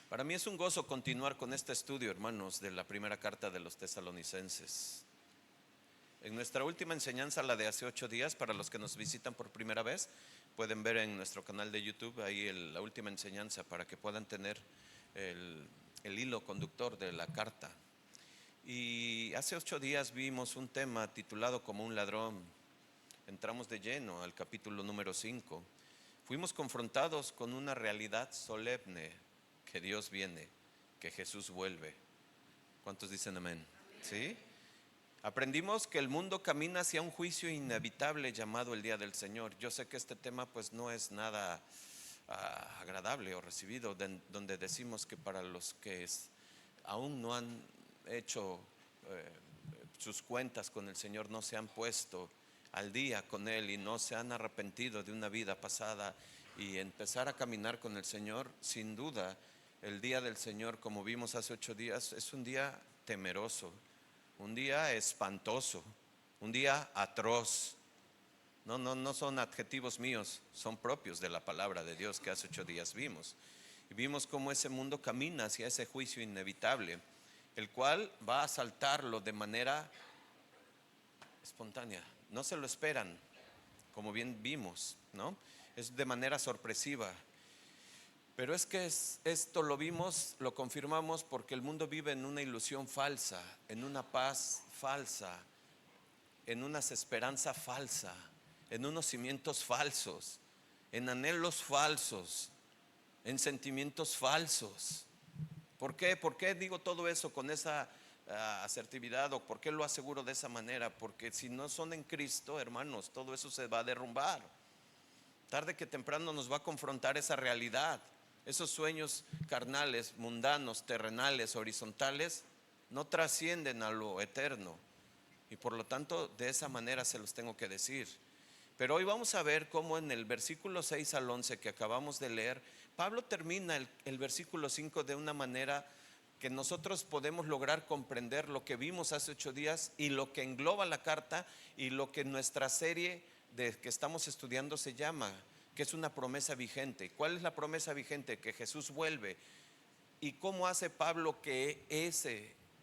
Para mí es un gozo continuar con este estudio, hermanos, de la primera carta de los Tesalonicenses. En nuestra última enseñanza, la de hace 8 días, para los que nos visitan por primera vez, pueden ver en nuestro canal de YouTube ahí la última enseñanza para que puedan tener el hilo conductor de la carta. Y hace 8 días vimos un tema titulado Como un ladrón. Entramos de lleno al capítulo número 5. Fuimos confrontados con una realidad solemne, que Dios viene, que Jesús vuelve. ¿Cuántos dicen amén? ¿Sí? Aprendimos que el mundo camina hacia un juicio inevitable llamado el día del Señor. Yo sé que este tema pues no es nada agradable o recibido, donde decimos que para los que aún no han hecho sus cuentas con el Señor, no se han puesto al día con Él y no se han arrepentido de una vida pasada y empezar a caminar con el Señor, sin duda el día del Señor, como vimos hace 8 días, es un día temeroso, un día espantoso, un día atroz. No son adjetivos míos, son propios de la palabra de Dios que hace 8 días vimos. Y vimos cómo ese mundo camina hacia ese juicio inevitable, el cual va a asaltarlo de manera espontánea. No se lo esperan, como bien vimos, ¿no? Es de manera sorpresiva. Pero es que esto lo vimos, lo confirmamos porque el mundo vive en una ilusión falsa, en una paz falsa, en una esperanza falsa, en unos cimientos falsos, en anhelos falsos, en sentimientos falsos. ¿Por qué? ¿Por qué digo todo eso con esa asertividad, o por qué lo aseguro de esa manera? Porque si no son en Cristo, hermanos, todo eso se va a derrumbar. Tarde que temprano nos va a confrontar esa realidad. Esos sueños carnales, mundanos, terrenales, horizontales, no trascienden a lo eterno. Y por lo tanto, de esa manera se los tengo que decir. Pero hoy vamos a ver cómo en el versículo 6 al 11 que acabamos de leer, Pablo termina el versículo 5 de una manera que nosotros podemos lograr comprender lo que vimos hace 8 días y lo que engloba la carta y lo que nuestra serie que estamos estudiando se llama, que es una promesa vigente. ¿Cuál es la promesa vigente? Que Jesús vuelve. ¿Y cómo hace Pablo que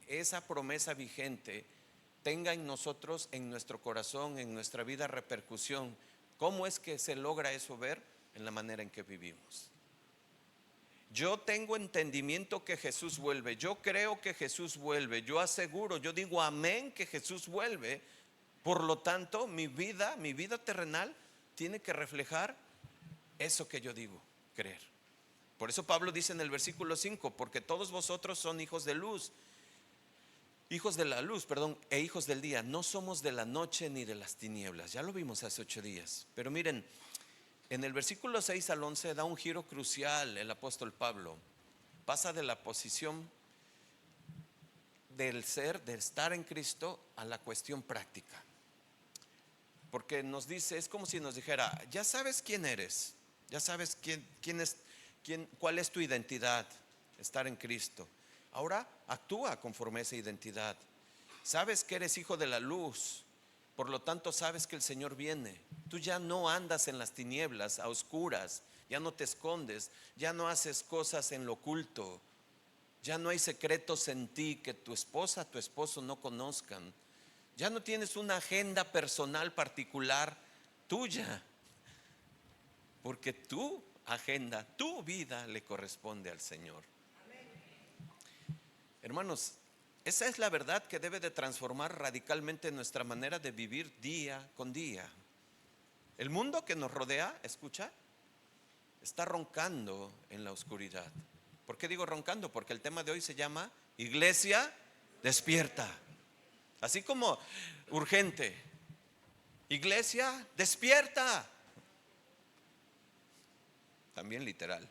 esa promesa vigente tenga en nosotros, en nuestro corazón, en nuestra vida repercusión? ¿Cómo es que se logra eso ver? En la manera en que vivimos. Yo tengo entendimiento que Jesús vuelve, yo creo que Jesús vuelve, yo aseguro, yo digo amén que Jesús vuelve. Por lo tanto, mi vida terrenal tiene que reflejar eso que yo digo, creer. Por eso Pablo dice en el versículo 5, porque todos vosotros son hijos de luz, hijos de la luz, perdón, e hijos del día. No somos de la noche ni de las tinieblas. Ya lo vimos hace 8 días. Pero miren, en el versículo 6 al 11 da un giro crucial el apóstol Pablo. Pasa de la posición del ser, de estar en Cristo, a la cuestión práctica. Porque nos dice, es como si nos dijera, ya sabes quién eres, ya sabes cuál es tu identidad, estar en Cristo. Ahora actúa conforme a esa identidad. Sabes que eres hijo de la luz, por lo tanto sabes que el Señor viene. Tú ya no andas en las tinieblas, a oscuras, ya no te escondes, ya no haces cosas en lo oculto, ya no hay secretos en ti que tu esposa, tu esposo no conozcan. Ya no tienes una agenda personal particular tuya, porque tu agenda, tu vida le corresponde al Señor. Hermanos, esa es la verdad que debe de transformar radicalmente nuestra manera de vivir día con día. El mundo que nos rodea, escucha, está roncando en la oscuridad. ¿Por qué digo roncando? Porque el tema de hoy se llama Iglesia despierta. Así como urgente, Iglesia despierta. También literal.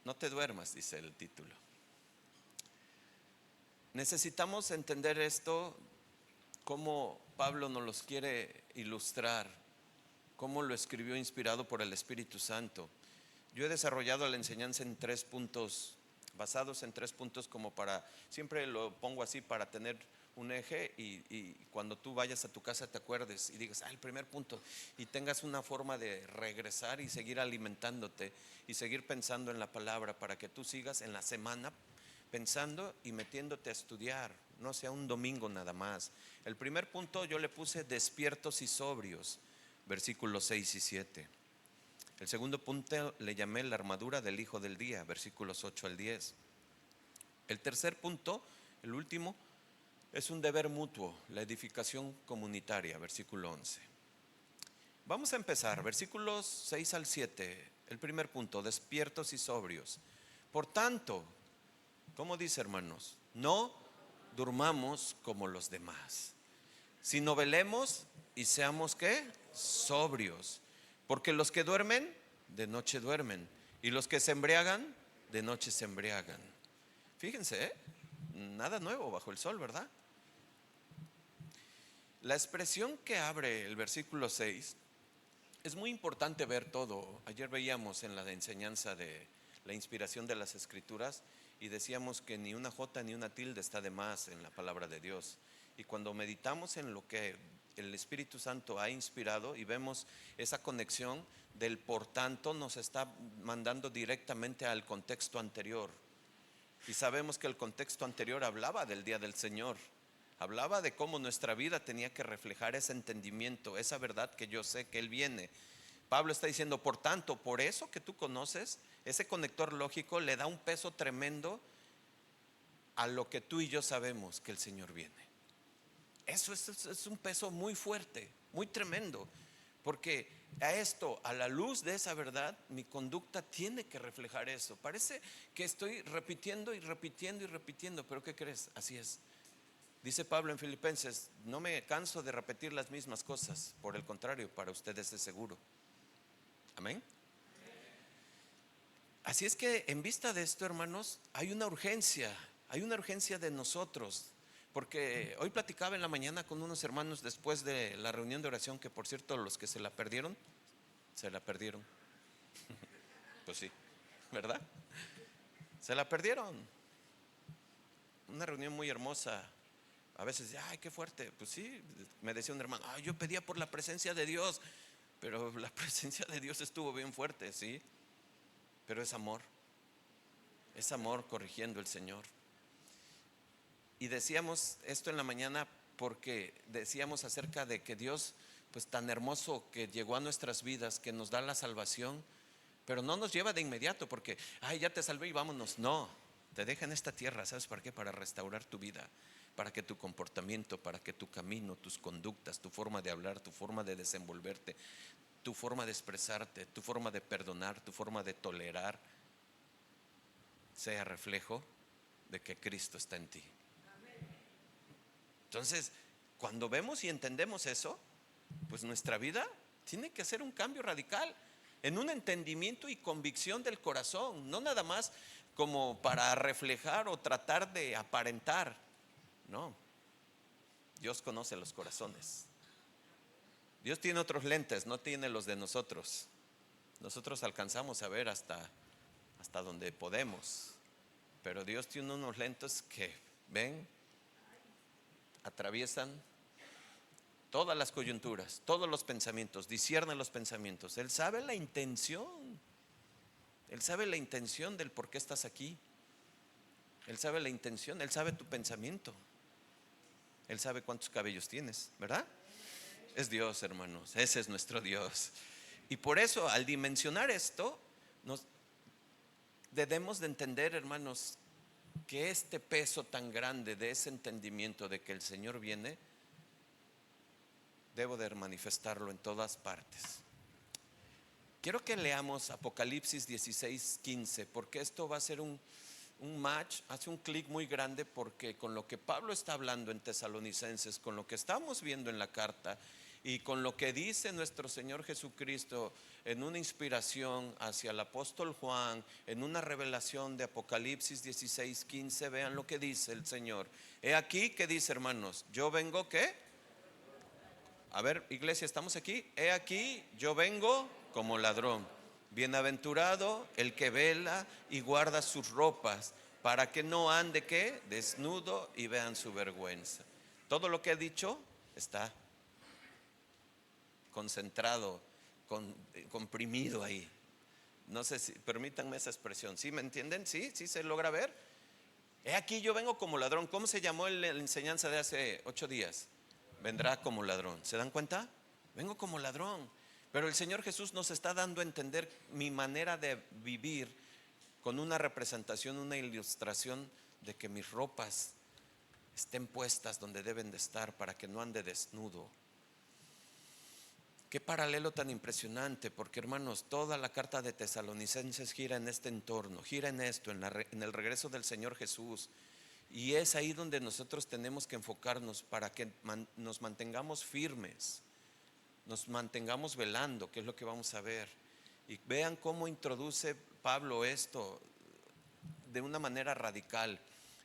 No te duermas, dice el título. Necesitamos entender esto, cómo Pablo nos los quiere ilustrar, cómo lo escribió inspirado por el Espíritu Santo. Yo he desarrollado la enseñanza en 3 puntos, basados en 3 puntos, como siempre lo pongo así para tener un eje y cuando tú vayas a tu casa te acuerdes y digas, el primer punto, y tengas una forma de regresar y seguir alimentándote y seguir pensando en la palabra para que tú sigas en la semana pensando y metiéndote a estudiar, no sea un domingo nada más. El primer punto yo le puse despiertos y sobrios, versículos 6 y 7. El segundo punto le llamé la armadura del Hijo del Día, versículos 8 al 10. El tercer punto, el último, es un deber mutuo, la edificación comunitaria, versículo 11. Vamos a empezar, versículos 6 al 7. El primer punto, despiertos y sobrios. Por tanto, ¿cómo dice, hermanos? No durmamos como los demás, sino velemos y seamos ¿qué? Sobrios. Porque los que duermen, de noche duermen, y los que se embriagan, de noche se embriagan. Fíjense, nada nuevo bajo el sol, ¿verdad? La expresión que abre el versículo 6 es muy importante ver todo. Ayer veíamos en la enseñanza de la inspiración de las Escrituras y decíamos que ni una jota ni una tilde está de más en la palabra de Dios. Y cuando meditamos en lo que el Espíritu Santo ha inspirado y vemos esa conexión del por tanto, nos está mandando directamente al contexto anterior. Y sabemos que el contexto anterior hablaba del día del Señor, hablaba de cómo nuestra vida tenía que reflejar ese entendimiento, esa verdad que yo sé que Él viene. Pablo está diciendo, por tanto, por eso que tú conoces, ese conector lógico le da un peso tremendo a lo que tú y yo sabemos que el Señor viene. Eso es un peso muy fuerte, muy tremendo, porque a la luz de esa verdad, mi conducta tiene que reflejar eso. Parece que estoy repitiendo y repitiendo y repitiendo, pero ¿qué crees? Así es. Dice Pablo en Filipenses, no me canso de repetir las mismas cosas, por el contrario, para ustedes es seguro. Amén. Así es que en vista de esto, hermanos, hay una urgencia de nosotros. Porque hoy platicaba en la mañana con unos hermanos después de la reunión de oración, que por cierto los que se la perdieron. Pues sí, ¿verdad? Se la perdieron. Una reunión muy hermosa. A veces, qué fuerte. Pues sí, me decía un hermano, yo pedía por la presencia de Dios, pero la presencia de Dios estuvo bien fuerte, sí. Pero es amor corrigiendo el Señor. Y decíamos esto en la mañana porque decíamos acerca de que Dios, pues tan hermoso que llegó a nuestras vidas, que nos da la salvación, pero no nos lleva de inmediato porque, ya te salvé y vámonos. No, te deja en esta tierra, ¿sabes para qué? Para restaurar tu vida, para que tu comportamiento, para que tu camino, tus conductas, tu forma de hablar, tu forma de desenvolverte, tu forma de expresarte, tu forma de perdonar, tu forma de tolerar, sea reflejo de que Cristo está en ti. Entonces, cuando vemos y entendemos eso, pues nuestra vida tiene que hacer un cambio radical en un entendimiento y convicción del corazón, no nada más como para reflejar o tratar de aparentar. No, Dios conoce los corazones. Dios tiene otros lentes, no tiene los de nosotros. Nosotros alcanzamos a ver hasta donde podemos, pero Dios tiene unos lentes que ven, atraviesan todas las coyunturas, todos los pensamientos, discierne los pensamientos. Él sabe la intención. Él sabe la intención del por qué estás aquí. Él sabe la intención, Él sabe tu pensamiento. Él sabe cuántos cabellos tienes, ¿verdad? Es Dios, hermanos, ese es nuestro Dios. Y por eso, al dimensionar esto, nos debemos de entender, hermanos, que este peso tan grande de ese entendimiento de que el Señor viene, debo de manifestarlo en todas partes. Quiero que leamos Apocalipsis 16:15, porque esto va a ser un match, hace un clic muy grande, porque con lo que Pablo está hablando en Tesalonicenses, con lo que estamos viendo en la carta y con lo que dice nuestro Señor Jesucristo en una inspiración hacia el apóstol Juan, en una revelación de Apocalipsis 16:15, vean lo que dice el Señor. He aquí, ¿qué dice, hermanos? Yo vengo, ¿qué? A ver, iglesia, ¿estamos aquí? He aquí, yo vengo como ladrón. Bienaventurado el que vela y guarda sus ropas, para que no ande, ¿qué? Desnudo y vean su vergüenza. Todo lo que he dicho está concentrado, comprimido ahí. No sé si, permítanme esa expresión. ¿Sí me entienden? ¿Sí? ¿Sí se logra ver? He aquí yo vengo como ladrón. ¿Cómo se llamó la enseñanza de hace 8 días? Vendrá como ladrón. ¿Se dan cuenta? Vengo como ladrón. Pero el Señor Jesús nos está dando a entender mi manera de vivir con una representación, una ilustración de que mis ropas estén puestas donde deben de estar para que no ande desnudo. Qué paralelo tan impresionante, porque hermanos, toda la carta de Tesalonicenses gira en este entorno, gira en esto, en el regreso del Señor Jesús. Y es ahí donde nosotros tenemos que enfocarnos para que nos mantengamos firmes, nos mantengamos velando, que es lo que vamos a ver. Y vean cómo introduce Pablo esto de una manera radical.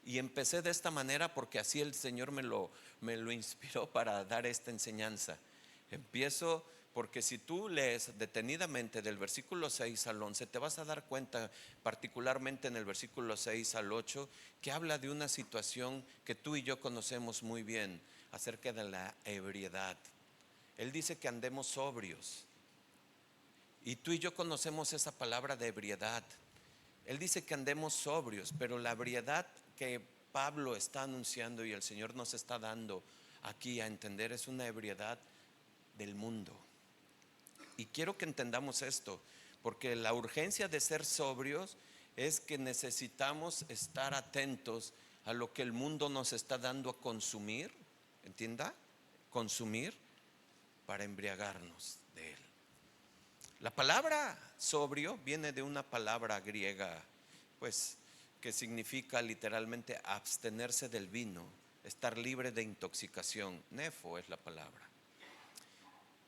Y empecé de esta manera porque así el Señor me lo inspiró para dar esta enseñanza. Empiezo porque si tú lees detenidamente del versículo 6 al 11, te vas a dar cuenta, particularmente en el versículo 6 al 8, que habla de una situación que tú y yo conocemos muy bien, acerca de la ebriedad. Él dice que andemos sobrios. Y tú y yo conocemos esa palabra de ebriedad. Él dice que andemos sobrios, pero la ebriedad que Pablo está anunciando y el Señor nos está dando aquí a entender es una ebriedad del mundo. Y quiero que entendamos esto, porque la urgencia de ser sobrios es que necesitamos estar atentos a lo que el mundo nos está dando a consumir, ¿entienda? Consumir para embriagarnos de él. La palabra sobrio viene de una palabra griega, pues, que significa literalmente abstenerse del vino, estar libre de intoxicación. Nefo es la palabra.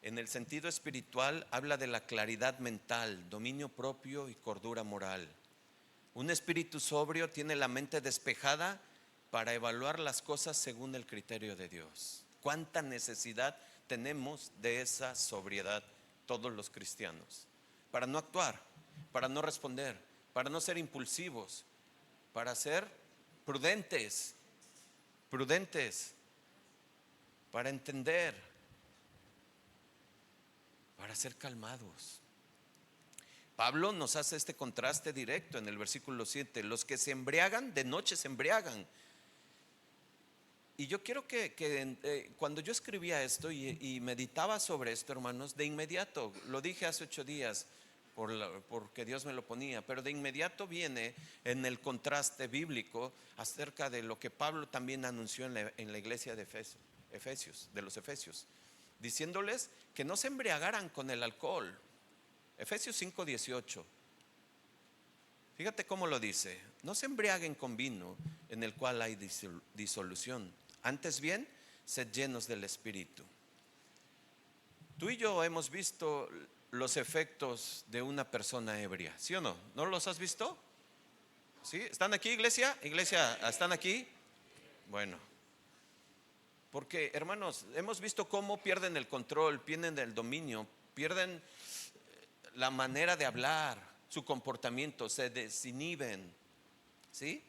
En el sentido espiritual habla de la claridad mental, dominio propio y cordura moral. Un espíritu sobrio tiene la mente despejada para evaluar las cosas según el criterio de Dios. ¿Cuánta necesidad tenemos de esa sobriedad todos los cristianos? Para no actuar, para no responder, para no ser impulsivos, para ser prudentes, para entender, para ser calmados. Pablo nos hace este contraste directo en el versículo 7. Los que se embriagan, de noche se embriagan. Y yo quiero que cuando yo escribía esto y meditaba sobre esto, hermanos, de inmediato, lo dije hace 8 días, porque Dios me lo ponía, pero de inmediato viene en el contraste bíblico acerca de lo que Pablo también anunció en la iglesia de los Efesios, diciéndoles que no se embriagaran con el alcohol. Efesios 5:18. Fíjate cómo lo dice: no se embriaguen con vino en el cual hay disolución, antes bien, sed llenos del Espíritu. Tú y yo hemos visto los efectos de una persona ebria, ¿sí o no? ¿No los has visto? ¿Sí? ¿Están aquí, iglesia? Iglesia, ¿están aquí? Bueno, porque hermanos, hemos visto cómo pierden el control, pierden el dominio, pierden la manera de hablar, su comportamiento, se desinhiben, ¿sí?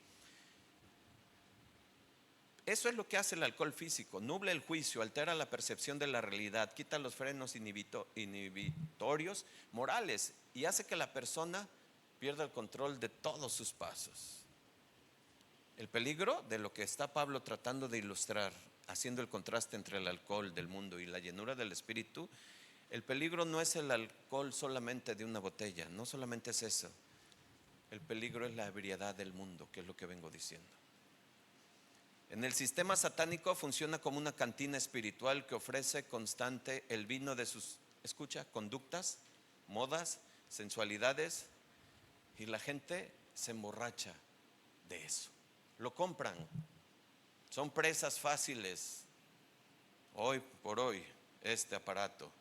Eso es lo que hace el alcohol físico: nubla el juicio, altera la percepción de la realidad, quita los frenos inhibitorios morales y hace que la persona pierda el control de todos sus pasos. El peligro de lo que está Pablo tratando de ilustrar, haciendo el contraste entre el alcohol del mundo y la llenura del Espíritu, el peligro no es el alcohol solamente de una botella, no solamente es eso. El peligro es la ebriedad del mundo, que es lo que vengo diciendo. En el sistema satánico funciona como una cantina espiritual que ofrece constante el vino de sus, escucha, conductas, modas, sensualidades, y la gente se emborracha de eso. Lo compran, son presas fáciles. Hoy por hoy este aparato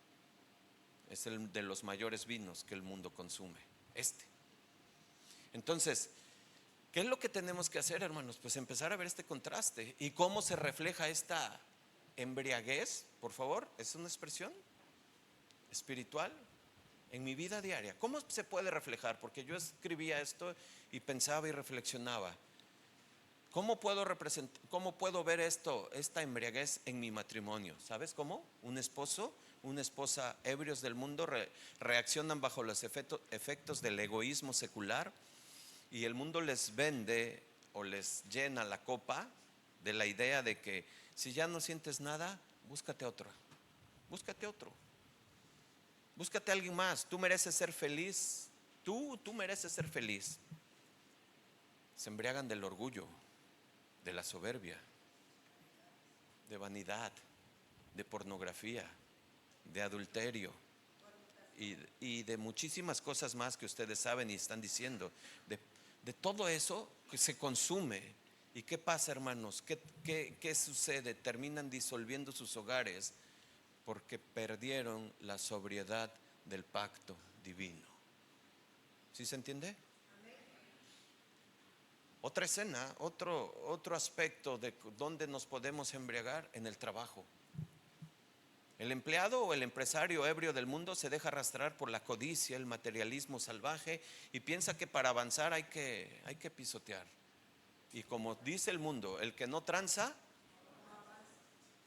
es el de los mayores vinos que el mundo consume. Entonces, ¿qué es lo que tenemos que hacer, hermanos? Pues empezar a ver este contraste y cómo se refleja esta embriaguez. Por favor, es una expresión espiritual en mi vida diaria. ¿Cómo se puede reflejar? Porque yo escribía esto y pensaba y reflexionaba. ¿Cómo puedo ver esta embriaguez en mi matrimonio? ¿Sabes cómo? Un esposo, una esposa ebrios del mundo reaccionan bajo los efectos del egoísmo secular, y el mundo les vende o les llena la copa de la idea de que si ya no sientes nada, búscate otro, búscate otro, búscate a alguien más. Tú mereces ser feliz, tú mereces ser feliz. Se embriagan del orgullo, de la soberbia, de vanidad, de pornografía, de adulterio y de muchísimas cosas más que ustedes saben y están diciendo. De todo eso que se consume. ¿Y qué pasa, hermanos? ¿Qué sucede? Terminan disolviendo sus hogares porque perdieron la sobriedad del pacto divino. ¿Sí se entiende? Otra escena, otro aspecto de donde nos podemos embriagar: en el trabajo. El empleado o el empresario ebrio del mundo se deja arrastrar por la codicia, el materialismo salvaje, y piensa que para avanzar hay que pisotear. Y como dice el mundo, el que no tranza,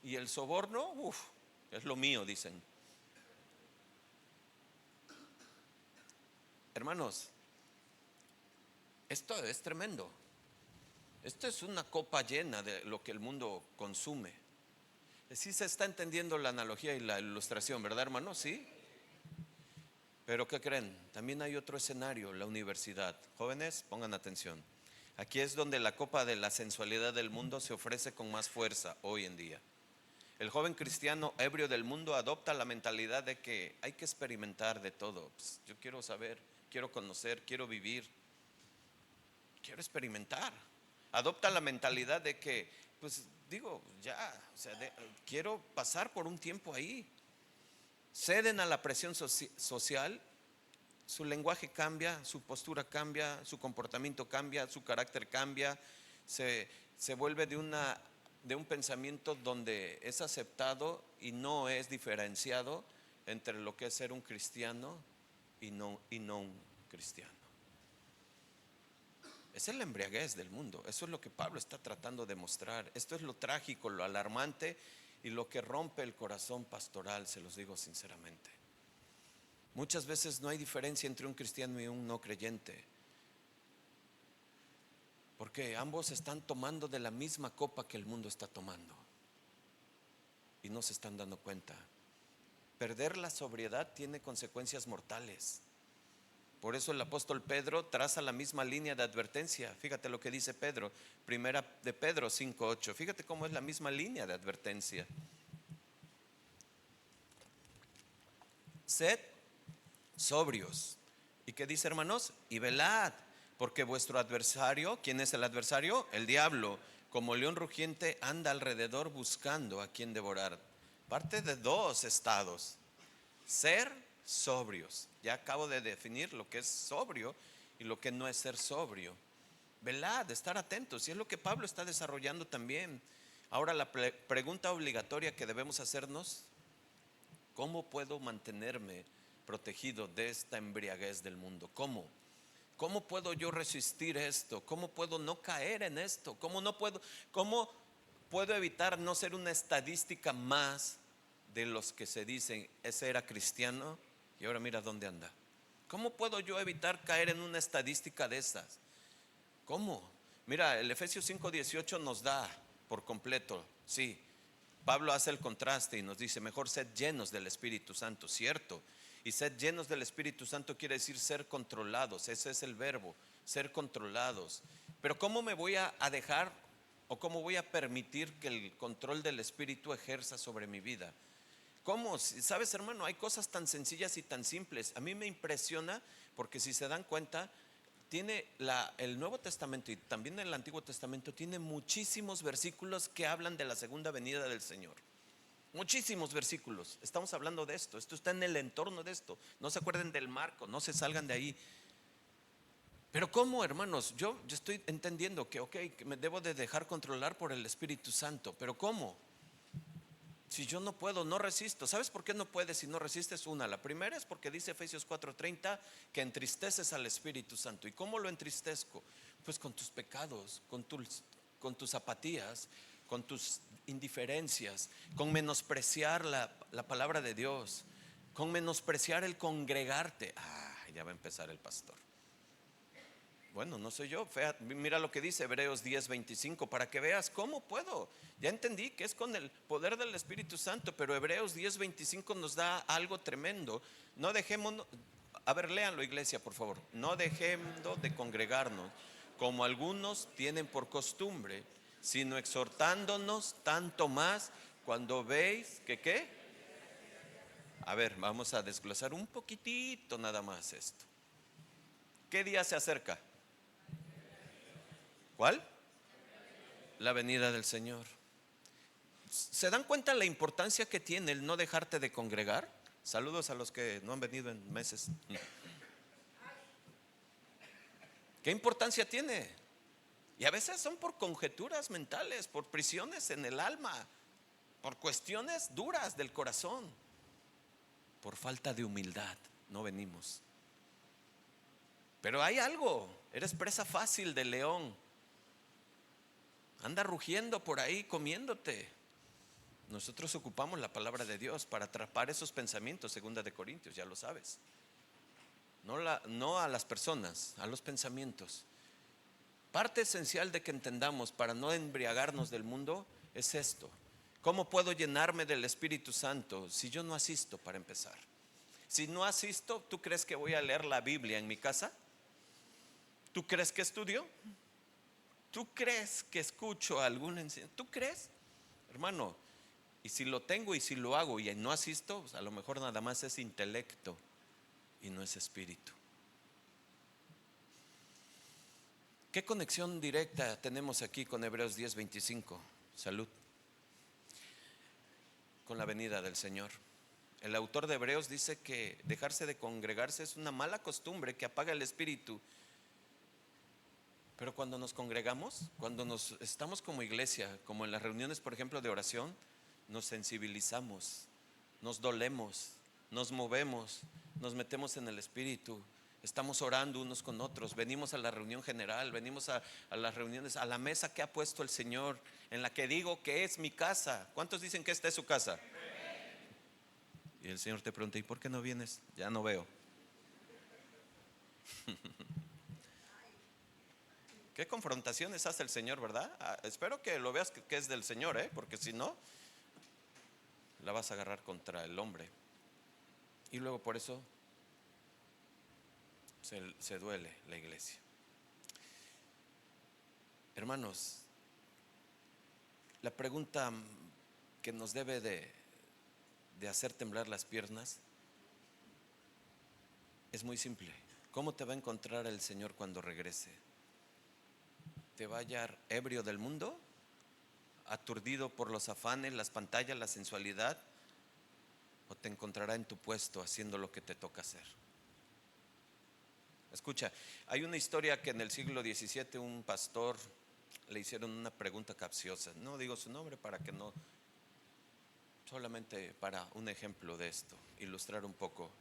y el soborno, es lo mío, dicen. Hermanos, esto es tremendo. Esto es una copa llena de lo que el mundo consume. Sí se está entendiendo la analogía y la ilustración, ¿verdad, hermanos? Sí. Pero ¿qué creen? También hay otro escenario: la universidad. Jóvenes, pongan atención. Aquí es donde la copa de la sensualidad del mundo se ofrece con más fuerza hoy en día. El joven cristiano ebrio del mundo adopta la mentalidad de que hay que experimentar de todo. Pues, yo quiero saber, quiero conocer, quiero vivir, quiero experimentar. Adopta la mentalidad de que, pues digo, ya, o sea, quiero pasar por un tiempo ahí. Ceden a la presión social. Su lenguaje cambia, su postura cambia, su comportamiento cambia, su carácter cambia. Se vuelve de un pensamiento donde es aceptado y no es diferenciado entre lo que es ser un cristiano y no un cristiano. Esa es la embriaguez del mundo. Eso es lo que Pablo está tratando de mostrar. Esto es lo trágico, lo alarmante y lo que rompe el corazón pastoral, se los digo sinceramente. Muchas veces no hay diferencia entre un cristiano y un no creyente, porque ambos están tomando de la misma copa que el mundo está tomando y no se están dando cuenta. Perder la sobriedad tiene consecuencias mortales. Por eso el apóstol Pedro traza la misma línea de advertencia. Fíjate lo que dice Pedro, primera de Pedro 5:8. Fíjate cómo es la misma línea de advertencia. Sed sobrios. ¿Y qué dice, hermanos? Y velad, porque vuestro adversario, ¿quién es el adversario? El diablo, como león rugiente, anda alrededor buscando a quien devorar. Parte de dos estados: ser sobrios. Ya acabo de definir lo que es sobrio y lo que no es ser sobrio. Velad, estar atentos, y es lo que Pablo está desarrollando también. Ahora la pregunta obligatoria que debemos hacernos: ¿cómo puedo mantenerme protegido de esta embriaguez del mundo? ¿Cómo puedo yo resistir esto? ¿Cómo puedo no caer en esto? ¿Cómo puedo evitar no ser una estadística más de los que se dicen, ese era cristiano y ahora mira dónde anda? ¿Cómo puedo yo evitar caer en una estadística de esas? ¿Cómo? Mira, el Efesios 5:18 nos da por completo, sí. Pablo hace el contraste y nos dice: mejor sed llenos del Espíritu Santo, ¿cierto? Y sed llenos del Espíritu Santo quiere decir ser controlados. Ese es el verbo, ser controlados. Pero ¿cómo me voy a dejar o cómo voy a permitir que el control del Espíritu ejerza sobre mi vida? ¿Cómo? Sabes, hermano, hay cosas tan sencillas y tan simples. A mí me impresiona porque, si se dan cuenta, tiene el Nuevo Testamento y también el Antiguo Testamento tiene muchísimos versículos que hablan de la segunda venida del Señor. Muchísimos versículos. Estamos hablando de esto. Esto está en el entorno de esto. No se acuerden del marco, no se salgan de ahí. Pero ¿cómo, hermanos? Yo estoy entendiendo que me debo de dejar controlar por el Espíritu Santo. Pero ¿cómo? Si yo no puedo, no resisto. ¿Sabes por qué no puedes si no resistes? La primera es porque dice Efesios 4:30 que entristeces al Espíritu Santo. ¿Y cómo lo entristezco? Pues con tus pecados, con con tus apatías, con tus indiferencias, con menospreciar la palabra de Dios, con menospreciar el congregarte. Ya va a empezar el pastor. Bueno, no soy yo. Mira lo que dice Hebreos 10:25, para que veas cómo puedo. Ya entendí que es con el poder del Espíritu Santo, pero Hebreos 10:25 nos da algo tremendo. No dejemos, a ver, léanlo, iglesia, por favor. No dejemos de congregarnos como algunos tienen por costumbre, sino exhortándonos tanto más cuando veis que ¿qué? A ver, vamos a desglosar un poquitito nada más esto. ¿Qué día se acerca? ¿Cuál? La venida del Señor. ¿Se dan cuenta la importancia que tiene el no dejarte de congregar? Saludos a los que no han venido en meses. ¿Qué importancia tiene? Y a veces son por conjeturas mentales, por prisiones en el alma, por cuestiones duras del corazón, por falta de humildad. No venimos. Pero hay algo, eres presa fácil del león. Anda rugiendo por ahí comiéndote. Nosotros ocupamos la palabra de Dios para atrapar esos pensamientos, 2 Corintios, ya lo sabes. No a las personas, a los pensamientos. Parte esencial de que entendamos para no embriagarnos del mundo es esto. ¿Cómo puedo llenarme del Espíritu Santo si yo no asisto, para empezar? Si no asisto, ¿tú crees que voy a leer la Biblia en mi casa? ¿Tú crees que estudio? ¿Tú crees que escucho alguna enseñanza? ¿Tú crees? Hermano, y si lo tengo y si lo hago y no asisto, pues a lo mejor nada más es intelecto y no es espíritu. ¿Qué conexión directa tenemos aquí con Hebreos 10:25? Salud. Con la venida del Señor. El autor de Hebreos dice que dejarse de congregarse es una mala costumbre que apaga el espíritu. Pero cuando nos congregamos, cuando nos estamos como iglesia, como en las reuniones, por ejemplo, de oración, nos sensibilizamos, nos dolemos, nos movemos, nos metemos en el espíritu, estamos orando unos con otros, venimos a la reunión general, venimos a las reuniones, a la mesa que ha puesto el Señor, en la que digo que es mi casa. ¿Cuántos dicen que esta es su casa? Y el Señor te pregunta, ¿y por qué no vienes? Ya no veo. ¿Qué confrontaciones hace el Señor, verdad? Espero que lo veas que es del Señor, porque si no, la vas a agarrar contra el hombre. Y luego por eso se duele la iglesia. Hermanos, la pregunta que nos debe de hacer temblar las piernas es muy simple. ¿Cómo te va a encontrar el Señor cuando regrese? ¿Te va a hallar ebrio del mundo? ¿Aturdido por los afanes, las pantallas, la sensualidad? ¿O te encontrará en tu puesto haciendo lo que te toca hacer? Escucha, hay una historia que en el siglo XVII un pastor le hicieron una pregunta capciosa. No digo su nombre para que no, solamente para un ejemplo de esto, ilustrar un poco.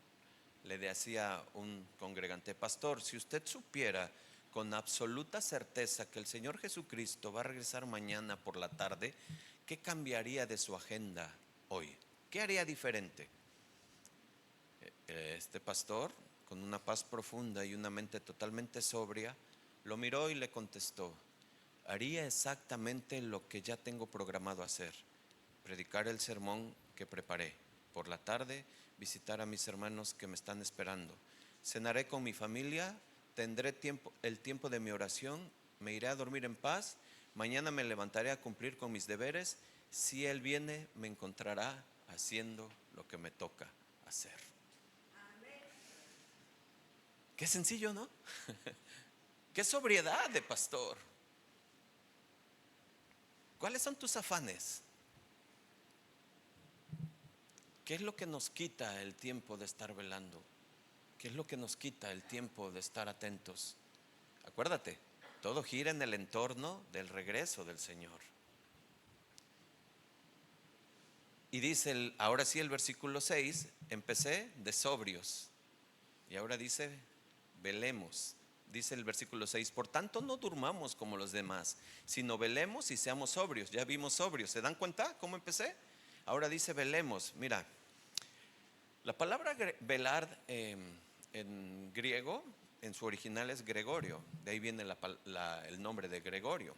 Le decía un congregante: pastor, si usted supiera con absoluta certeza que el Señor Jesucristo va a regresar mañana por la tarde, ¿qué cambiaría de su agenda hoy? ¿Qué haría diferente? Este pastor, con una paz profunda y una mente totalmente sobria, lo miró y le contestó: haría exactamente lo que ya tengo programado hacer, predicar el sermón que preparé. Por la tarde, visitar a mis hermanos que me están esperando. Cenaré con mi familia, tendré el tiempo de mi oración, me iré a dormir en paz. Mañana me levantaré a cumplir con mis deberes. Si Él viene, me encontrará haciendo lo que me toca hacer. Qué sencillo, ¿no? Qué sobriedad de pastor. ¿Cuáles son tus afanes? ¿Qué es lo que nos quita el tiempo de estar velando? ¿Qué es lo que nos quita el tiempo de estar atentos? Acuérdate, todo gira en el entorno del regreso del Señor. Y dice, ahora sí, el versículo 6, empecé de sobrios. Y ahora dice, velemos dice el versículo 6, por tanto no durmamos como los demás, sino velemos y seamos sobrios. Ya vimos sobrios, ¿se dan cuenta cómo empecé? Ahora dice velemos. Mira, la palabra velar en griego, en su original es Gregorio, de ahí viene el nombre de Gregorio,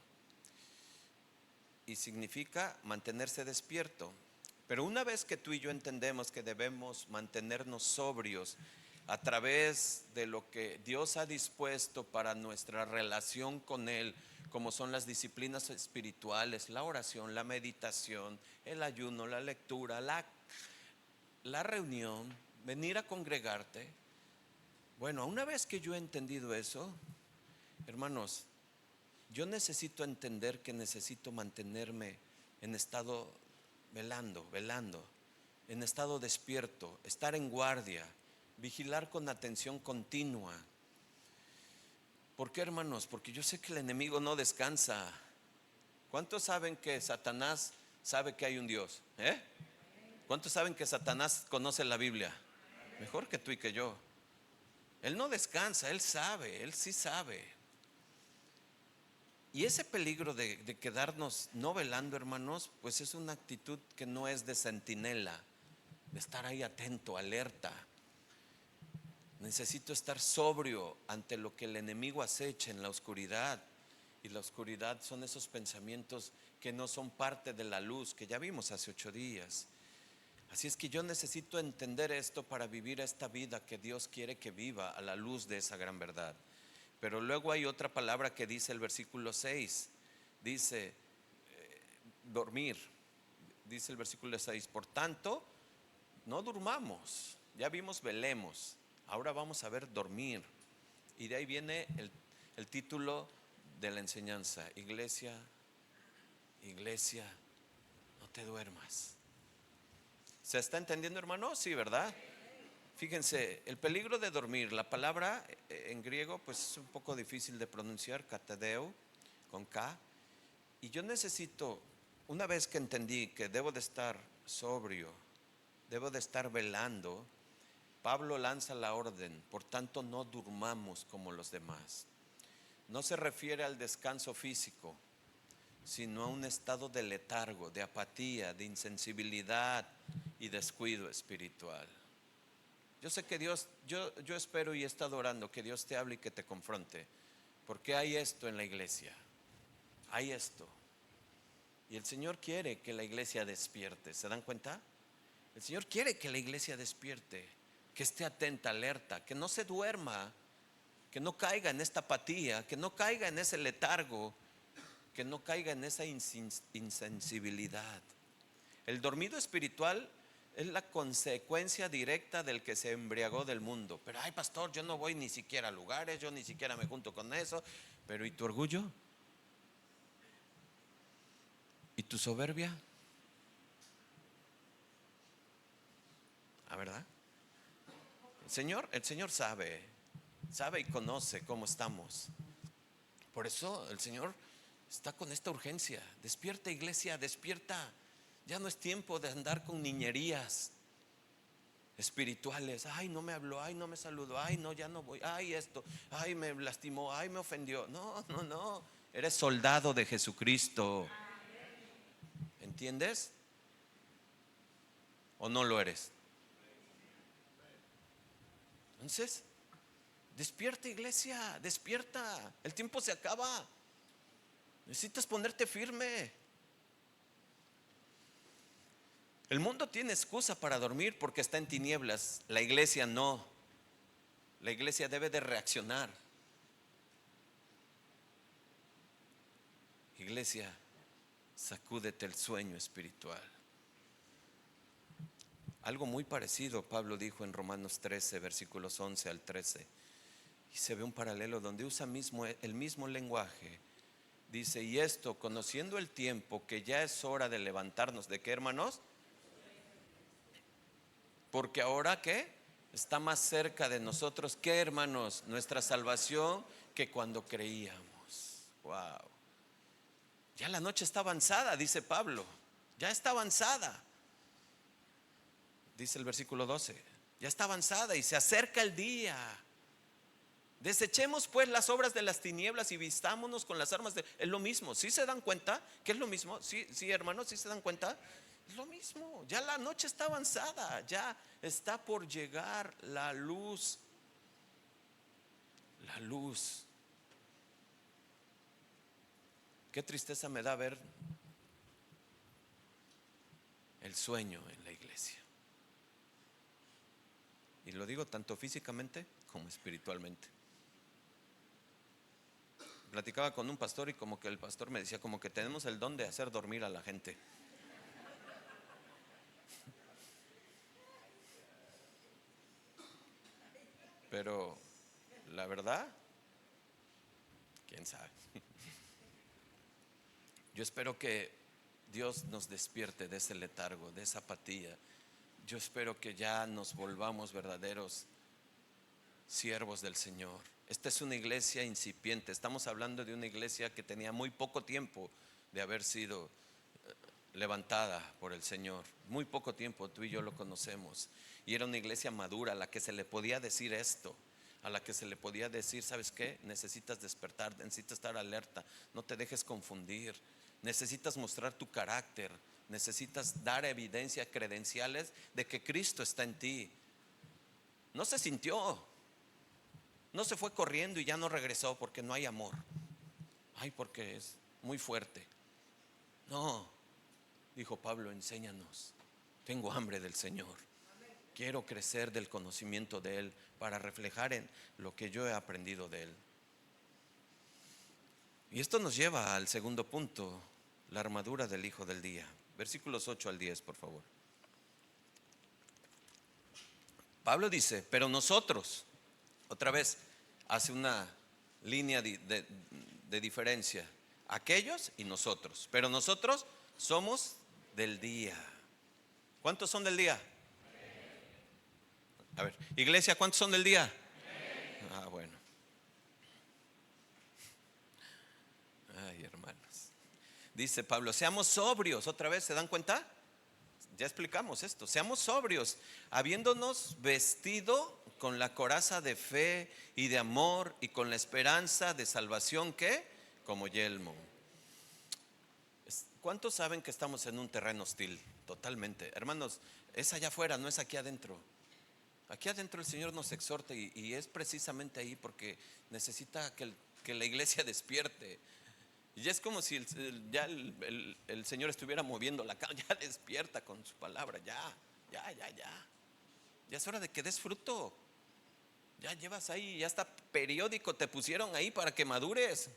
y significa mantenerse despierto. Pero una vez que tú y yo entendemos que debemos mantenernos sobrios a través de lo que Dios ha dispuesto para nuestra relación con Él, como son las disciplinas espirituales, la oración, la meditación, el ayuno, la lectura, la reunión, venir a congregarte. Bueno, una vez que yo he entendido eso, hermanos, yo necesito entender que necesito mantenerme en estado velando, en estado despierto, estar en guardia, vigilar con atención continua. ¿Por qué, hermanos? Porque yo sé que el enemigo no descansa. ¿Cuántos saben que Satanás sabe que hay un Dios? ¿Cuántos saben que Satanás conoce la Biblia? Mejor que tú y que yo. Él no descansa, él sabe, él sí sabe. Y ese peligro de quedarnos no velando, hermanos, pues es una actitud que no es de centinela, de estar ahí atento, alerta. Necesito estar sobrio ante lo que el enemigo acecha en la oscuridad. Y la oscuridad son esos pensamientos que no son parte de la luz, que ya vimos hace 8 días. Así es que yo necesito entender esto para vivir esta vida que Dios quiere que viva a la luz de esa gran verdad. Pero luego hay otra palabra que dice el versículo 6, dice dormir, dice el versículo 6, por tanto, no durmamos, ya vimos velemos, ahora vamos a ver dormir. Y de ahí viene el título de la enseñanza, iglesia, no te duermas. ¿Se está entendiendo, hermano? Sí, ¿verdad? Fíjense, el peligro de dormir, la palabra en griego pues es un poco difícil de pronunciar, katadeo, con K. Y yo necesito, una vez que entendí que debo de estar sobrio, debo de estar velando, Pablo lanza la orden, por tanto no durmamos como los demás. No se refiere al descanso físico, sino a un estado de letargo, de apatía, de insensibilidad y descuido espiritual. Yo sé que Dios, yo espero y he estado orando que Dios te hable y que te confronte, porque hay esto en la iglesia, hay esto. Y el Señor quiere que la iglesia despierte, ¿se dan cuenta? El Señor quiere que la iglesia despierte, que esté atenta, alerta, que no se duerma, que no caiga en esta apatía, que no caiga en ese letargo, que no caiga en esa insensibilidad. El dormido espiritual es la consecuencia directa del que se embriagó del mundo. Pero ay, pastor, yo no voy ni siquiera a lugares, yo ni siquiera me junto con eso. Pero ¿y tu orgullo? ¿Y tu soberbia? ¿Ah, verdad? El Señor sabe y conoce cómo estamos. Por eso el Señor está con esta urgencia. Despierta, iglesia, despierta. Ya no es tiempo de andar con niñerías espirituales. Ay, no me habló, ay, no me saludó, ay, no, ya no voy, ay, esto, ay, me lastimó, ay, me ofendió. No. Eres soldado de Jesucristo. ¿Entiendes? ¿O no lo eres? Entonces, despierta, iglesia, despierta. El tiempo se acaba. Necesitas ponerte firme. El mundo tiene excusa para dormir porque está en tinieblas. La iglesia no. La iglesia debe de reaccionar. Iglesia, sacúdete el sueño espiritual. Algo muy parecido Pablo dijo en Romanos 13, versículos 11 al 13. Y se ve un paralelo donde usa el mismo lenguaje. Dice, y esto, conociendo el tiempo, que ya es hora de levantarnos. ¿De qué, hermanos? Porque ahora, ¿qué? Está más cerca de nosotros, ¿qué, hermanos? Nuestra salvación que cuando creíamos. Wow. Ya la noche está avanzada, dice Pablo. Ya está avanzada. Dice el versículo 12. Ya está avanzada y se acerca el día Desechemos pues las obras de las tinieblas y vistámonos con las armas de... Es lo mismo, ¿sí se dan cuenta que es lo mismo? Sí, sí, hermanos, ¿sí se dan cuenta? Es lo mismo, ya la noche está avanzada, ya está por llegar la luz. La luz. Qué tristeza me da ver el sueño en la iglesia. Y lo digo tanto físicamente como espiritualmente. Platicaba con un pastor y como que el pastor me decía como que tenemos el don de hacer dormir a la gente. Pero la verdad, quién sabe. Yo espero que Dios nos despierte de ese letargo, de esa apatía. Yo espero que ya nos volvamos verdaderos siervos del Señor. Esta es una iglesia incipiente. Estamos hablando de una iglesia que tenía muy poco tiempo de haber sido levantada por el Señor. Muy poco tiempo, tú y yo lo conocemos. Y era una iglesia madura a la que se le podía decir esto, a la que se le podía decir, ¿sabes qué? Necesitas despertar, necesitas estar alerta, no te dejes confundir, necesitas mostrar tu carácter, necesitas dar evidencia, credenciales de que Cristo está en ti. No se sintió, no se fue corriendo y ya no regresó porque no hay amor. Ay, porque es muy fuerte. No, dijo Pablo, enséñanos. Tengo hambre del Señor. Quiero crecer del conocimiento de Él para reflejar en lo que yo he aprendido de Él. Y esto nos lleva al segundo punto, la armadura del Hijo del Día. Versículos 8 al 10, por favor. Pablo dice, pero nosotros, otra vez, hace una línea de diferencia, aquellos y nosotros, pero nosotros somos del día. ¿Cuántos son del día? A ver, iglesia, ¿cuántos son del día? Ah, bueno. Ay, hermanos. Dice Pablo, seamos sobrios. Otra vez, ¿se dan cuenta? Ya explicamos esto. Seamos sobrios, habiéndonos vestido con la coraza de fe y de amor y con la esperanza de salvación, ¿qué? Como yelmo. ¿Cuántos saben que estamos en un terreno hostil? Totalmente. Hermanos, es allá afuera, no es aquí adentro. Aquí adentro el Señor nos exhorta y es precisamente ahí porque necesita que la iglesia despierte. Y ya es como si el Señor estuviera moviendo la cama. Ya despierta con su palabra. Ya. Ya es hora de que des fruto. Ya llevas ahí, ya está periódico, te pusieron ahí para que madures.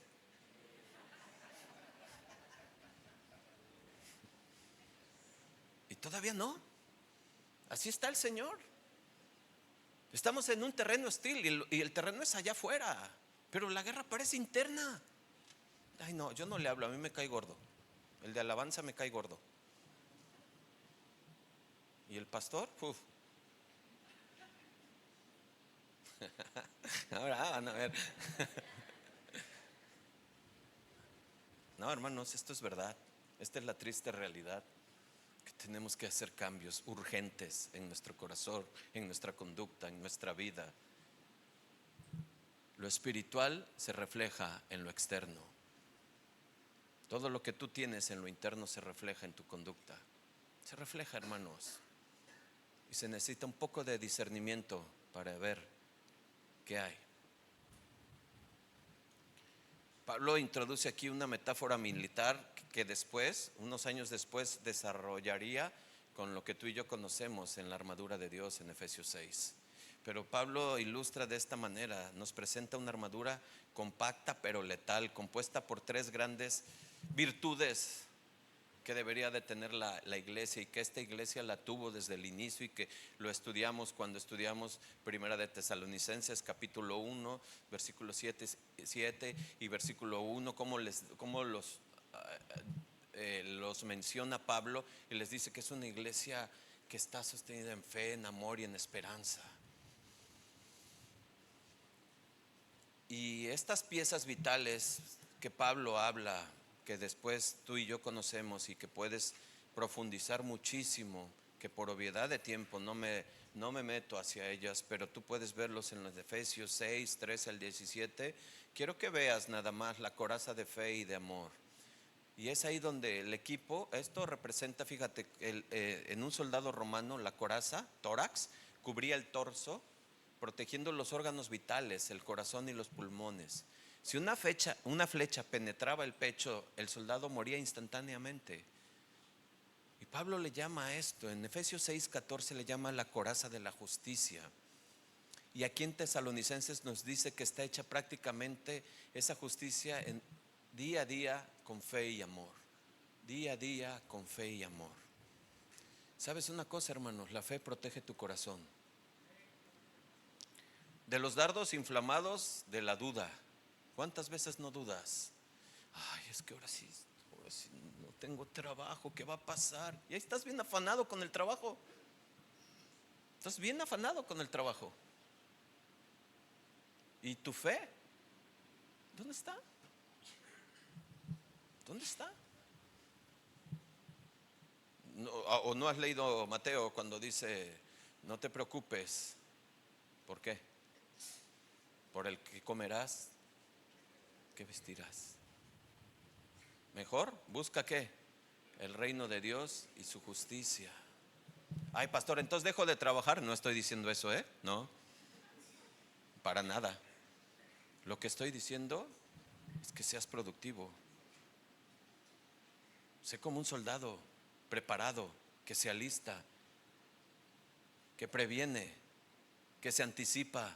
Y todavía no. Así está el Señor. Estamos en un terreno hostil y el terreno es allá afuera. Pero la guerra parece interna. Ay, no, yo no le hablo, a mí me cae gordo. El de alabanza me cae gordo. ¿Y el pastor? Uf. Ahora van a ver. No, hermanos, esto es verdad. Esta es la triste realidad. Que tenemos que hacer cambios urgentes en nuestro corazón, en nuestra conducta, en nuestra vida. Lo espiritual se refleja en lo externo. Todo lo que tú tienes en lo interno se refleja en tu conducta. Se refleja, hermanos. Y se necesita un poco de discernimiento para ver qué hay. Pablo introduce aquí una metáfora militar que después, unos años después, desarrollaría con lo que tú y yo conocemos en la armadura de Dios en Efesios 6. Pero Pablo ilustra de esta manera, nos presenta una armadura compacta pero letal, compuesta por tres grandes virtudes que debería de tener la iglesia y que esta iglesia la tuvo desde el inicio y que lo estudiamos cuando estudiamos Primera de Tesalonicenses capítulo 1 versículo 7 y versículo 1 cómo los menciona Pablo y les dice que es una iglesia que está sostenida en fe, en amor y en esperanza. Y estas piezas vitales que Pablo habla, que después tú y yo conocemos y que puedes profundizar muchísimo que por obviedad de tiempo no me meto hacia ellas, pero tú puedes verlos en los de Efesios 6, 13 al 17. Quiero que veas nada más la coraza de fe y de amor. Y es ahí donde el equipo, esto representa, fíjate, en un soldado romano la coraza, tórax, cubría el torso, protegiendo los órganos vitales, el corazón y los pulmones. Si una flecha penetraba el pecho, el soldado moría instantáneamente. Y Pablo le llama a esto, en Efesios 6:14 le llama la coraza de la justicia. Y aquí en Tesalonicenses nos dice que está hecha prácticamente esa justicia en día a día con fe y amor. Día a día con fe y amor. ¿Sabes una cosa, hermanos? La fe protege tu corazón de los dardos inflamados de la duda. ¿Cuántas veces no dudas? Ay, es que ahora sí no tengo trabajo, ¿qué va a pasar? Y ahí estás bien afanado con el trabajo. Estás bien afanado con el trabajo. ¿Y tu fe? ¿Dónde está? ¿Dónde está? ¿O no has leído Mateo cuando dice, no te preocupes? ¿Por qué? Por el que comerás, ¿qué vestirás? Mejor busca ¿qué? El reino de Dios y su justicia. Ay, pastor, entonces dejo de trabajar. No estoy diciendo eso, no, para nada. Lo que estoy diciendo es que seas productivo. Sé como un soldado preparado, que se alista, que previene, que se anticipa,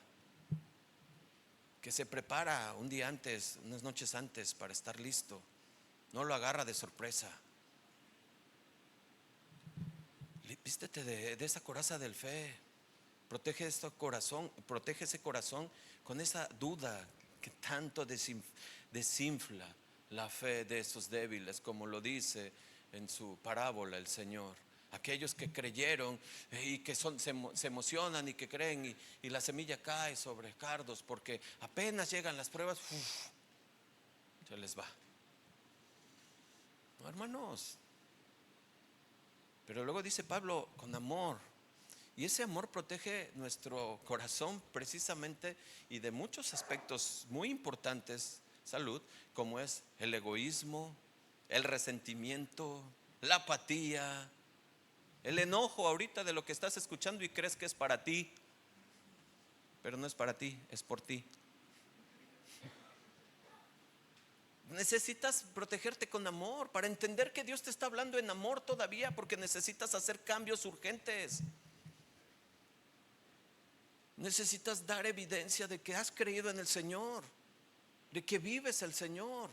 que se prepara un día antes, unas noches antes para estar listo. No lo agarra de sorpresa. Vístete de esa coraza del fe. Protege ese corazón con esa duda que tanto desinfla la fe de esos débiles, como lo dice en su parábola el Señor. Aquellos que creyeron y que se emocionan y que creen y la semilla cae sobre cardos porque apenas llegan las pruebas, se les va. No, hermanos. Pero luego dice Pablo, con amor. Y ese amor protege nuestro corazón precisamente y de muchos aspectos muy importantes, salud, como es el egoísmo, el resentimiento, la apatía, el enojo ahorita de lo que estás escuchando y crees que es para ti, pero no es para ti, es por ti. Necesitas protegerte con amor para entender que Dios te está hablando en amor todavía, porque necesitas hacer cambios urgentes. Necesitas dar evidencia de que has creído en el Señor, de que vives el Señor.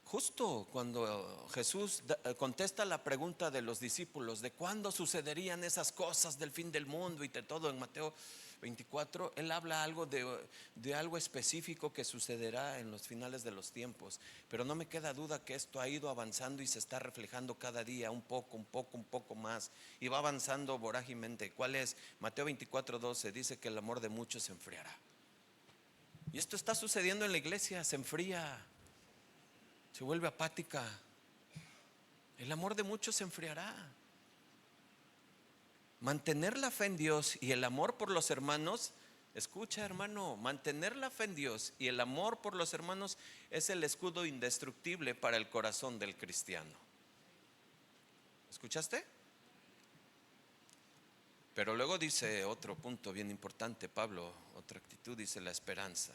Justo cuando Jesús contesta la pregunta de los discípulos de cuándo sucederían esas cosas del fin del mundo y de todo en Mateo 24, él habla algo de algo específico que sucederá en los finales de los tiempos. Pero no me queda duda que esto ha ido avanzando y se está reflejando cada día un poco más, y va avanzando vorágizmente. ¿Cuál es? Mateo 24:12 dice que el amor de muchos se enfriará. Y esto está sucediendo en la iglesia, se enfría, se vuelve apática. El amor de muchos se enfriará. Mantener la fe en Dios y el amor por los hermanos, escucha, hermano, mantener la fe en Dios y el amor por los hermanos es el escudo indestructible para el corazón del cristiano. ¿Escuchaste? Pero luego dice otro punto bien importante, Pablo, otra actitud, dice la esperanza.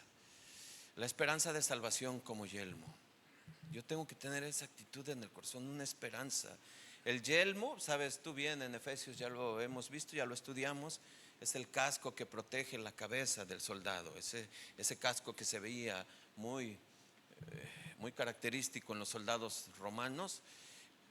La esperanza de salvación como yelmo. Yo tengo que tener esa actitud en el corazón, una esperanza. El yelmo, sabes tú bien, en Efesios ya lo hemos visto, ya lo estudiamos, es el casco que protege la cabeza del soldado. Ese casco que se veía muy característico en los soldados romanos.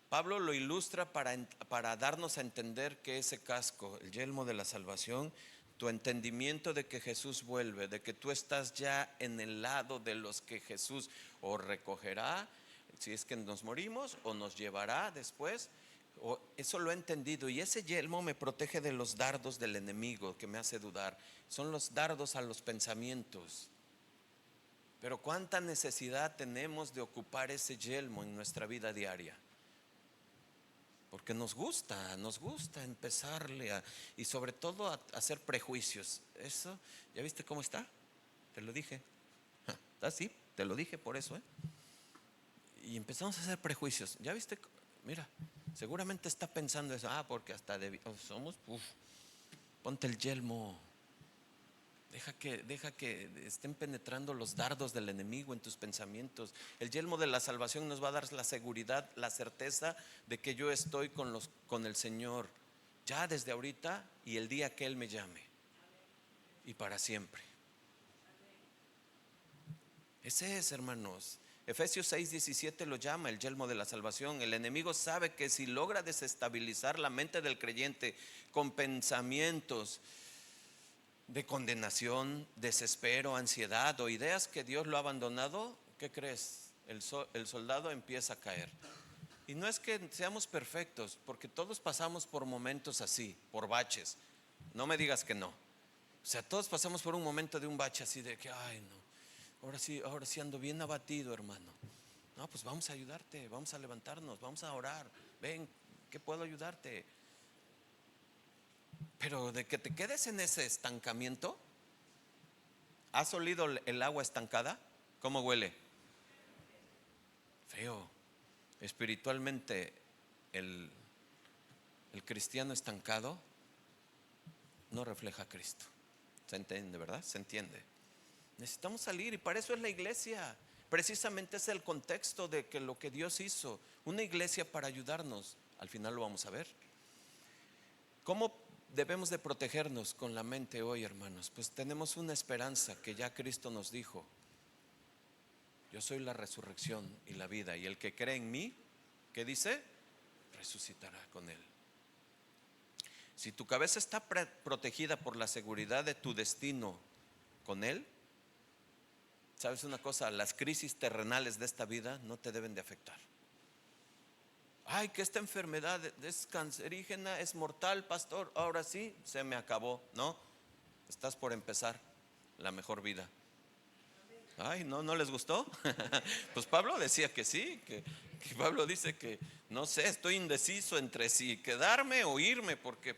Pablo lo ilustra para darnos a entender que ese casco, el yelmo de la salvación, tu entendimiento de que Jesús vuelve, de que tú estás ya en el lado de los que Jesús o recogerá, si es que nos morimos, o nos llevará después. Eso lo he entendido, y ese yelmo me protege de los dardos del enemigo que me hace dudar. Son los dardos a los pensamientos. Pero cuánta necesidad tenemos de ocupar ese yelmo en nuestra vida diaria. Porque nos gusta empezarle y sobre todo a hacer prejuicios. Eso, ¿ya viste cómo está? Te lo dije. ¿Está así? Te lo dije por eso, ¿eh? Y empezamos a hacer prejuicios. ¿Ya viste? Mira, seguramente está pensando eso. Porque hasta somos, ponte el yelmo. Deja que estén penetrando los dardos del enemigo en tus pensamientos. El yelmo de la salvación nos va a dar la seguridad, la certeza de que yo estoy con el Señor ya desde ahorita y el día que Él me llame, y para siempre. Ese es, hermanos. Efesios 6:17 lo llama el yelmo de la salvación. El enemigo sabe que si logra desestabilizar la mente del creyente con pensamientos de condenación, desespero, ansiedad o ideas que Dios lo ha abandonado, ¿qué crees? El soldado empieza a caer. Y no es que seamos perfectos, porque todos pasamos por momentos así, por baches. No me digas que no. O sea, todos pasamos por un momento de un bache así de que, ay no, ahora sí ando bien abatido, hermano. No, pues vamos a ayudarte, vamos a levantarnos, vamos a orar. Ven, ¿qué puedo ayudarte? Pero de que te quedes en ese estancamiento. ¿Has olido el agua estancada? ¿Cómo huele? Feo. Espiritualmente, el cristiano estancado no refleja a Cristo. ¿Se entiende, verdad? Se entiende. Necesitamos salir, y para eso es la iglesia. Precisamente es el contexto de que lo que Dios hizo, una iglesia para ayudarnos. Al final lo vamos a ver. ¿Cómo debemos de protegernos con la mente hoy, hermanos? Pues tenemos una esperanza que ya Cristo nos dijo: yo soy la resurrección y la vida, y el que cree en mí, ¿qué dice? Resucitará con Él. Si tu cabeza está protegida por la seguridad de tu destino con Él, ¿sabes una cosa? Las crisis terrenales de esta vida no te deben de afectar. Ay, que esta enfermedad es cancerígena, es mortal, pastor. Ahora sí, se me acabó. No, estás por empezar la mejor vida. Ay, ¿no les gustó? Pues Pablo decía que sí, que Pablo dice que no sé, estoy indeciso entre si quedarme o irme, porque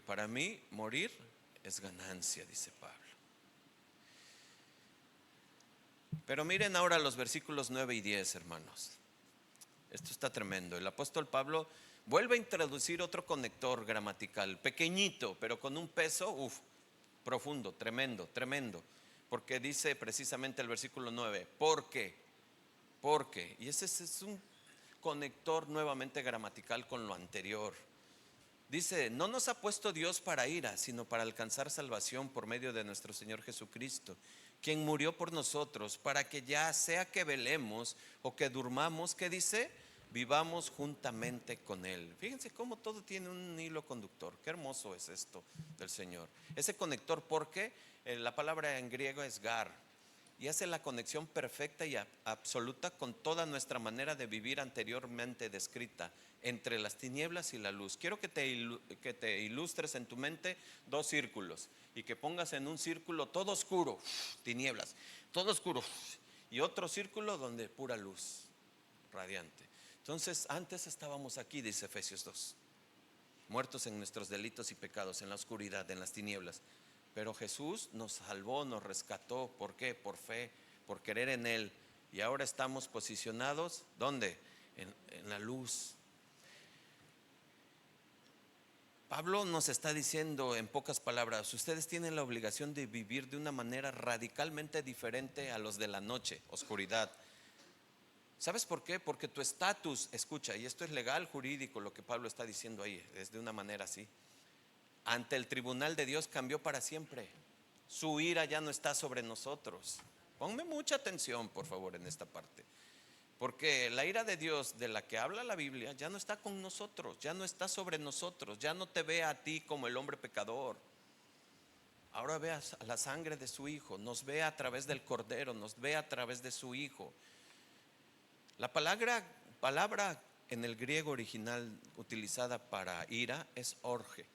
para mí morir es ganancia, dice Pablo. Pero miren ahora los versículos 9 y 10, hermanos. Esto está tremendo. El apóstol Pablo vuelve a introducir otro conector gramatical, pequeñito, pero con un peso, profundo, tremendo, tremendo. Porque dice precisamente el versículo 9, ¿por qué? Porque, y ese es un conector nuevamente gramatical con lo anterior. Dice: no nos ha puesto Dios para ira, sino para alcanzar salvación por medio de nuestro Señor Jesucristo, quien murió por nosotros, para que ya sea que velemos o que durmamos, ¿qué dice? Vivamos juntamente con Él. Fíjense cómo todo tiene un hilo conductor. Qué hermoso es esto del Señor. Ese conector, porque la palabra en griego es gar, y hace la conexión perfecta y absoluta con toda nuestra manera de vivir anteriormente descrita, entre las tinieblas y la luz. Quiero que te ilustres en tu mente dos círculos, y que pongas en un círculo todo oscuro, tinieblas, todo oscuro, y otro círculo donde pura luz radiante. Entonces, antes estábamos aquí, dice Efesios 2, muertos en nuestros delitos y pecados, en la oscuridad, en las tinieblas. Pero Jesús nos salvó, nos rescató. ¿Por qué? Por fe, por creer en Él. Y ahora estamos posicionados, ¿dónde? En la luz. Pablo nos está diciendo en pocas palabras: ustedes tienen la obligación de vivir de una manera radicalmente diferente a los de la noche, oscuridad. ¿Sabes por qué? Porque tu estatus, escucha, y esto es legal, jurídico, lo que Pablo está diciendo ahí, es de una manera así. Ante el tribunal de Dios cambió para siempre. Su ira ya no está sobre nosotros. Ponme mucha atención, por favor, en esta parte. Porque la ira de Dios de la que habla la Biblia ya no está con nosotros, ya no está sobre nosotros, ya no te ve a ti como el hombre pecador. Ahora ve a la sangre de su Hijo, nos ve a través del Cordero, nos ve a través de su Hijo. La palabra en el griego original utilizada para ira es orge.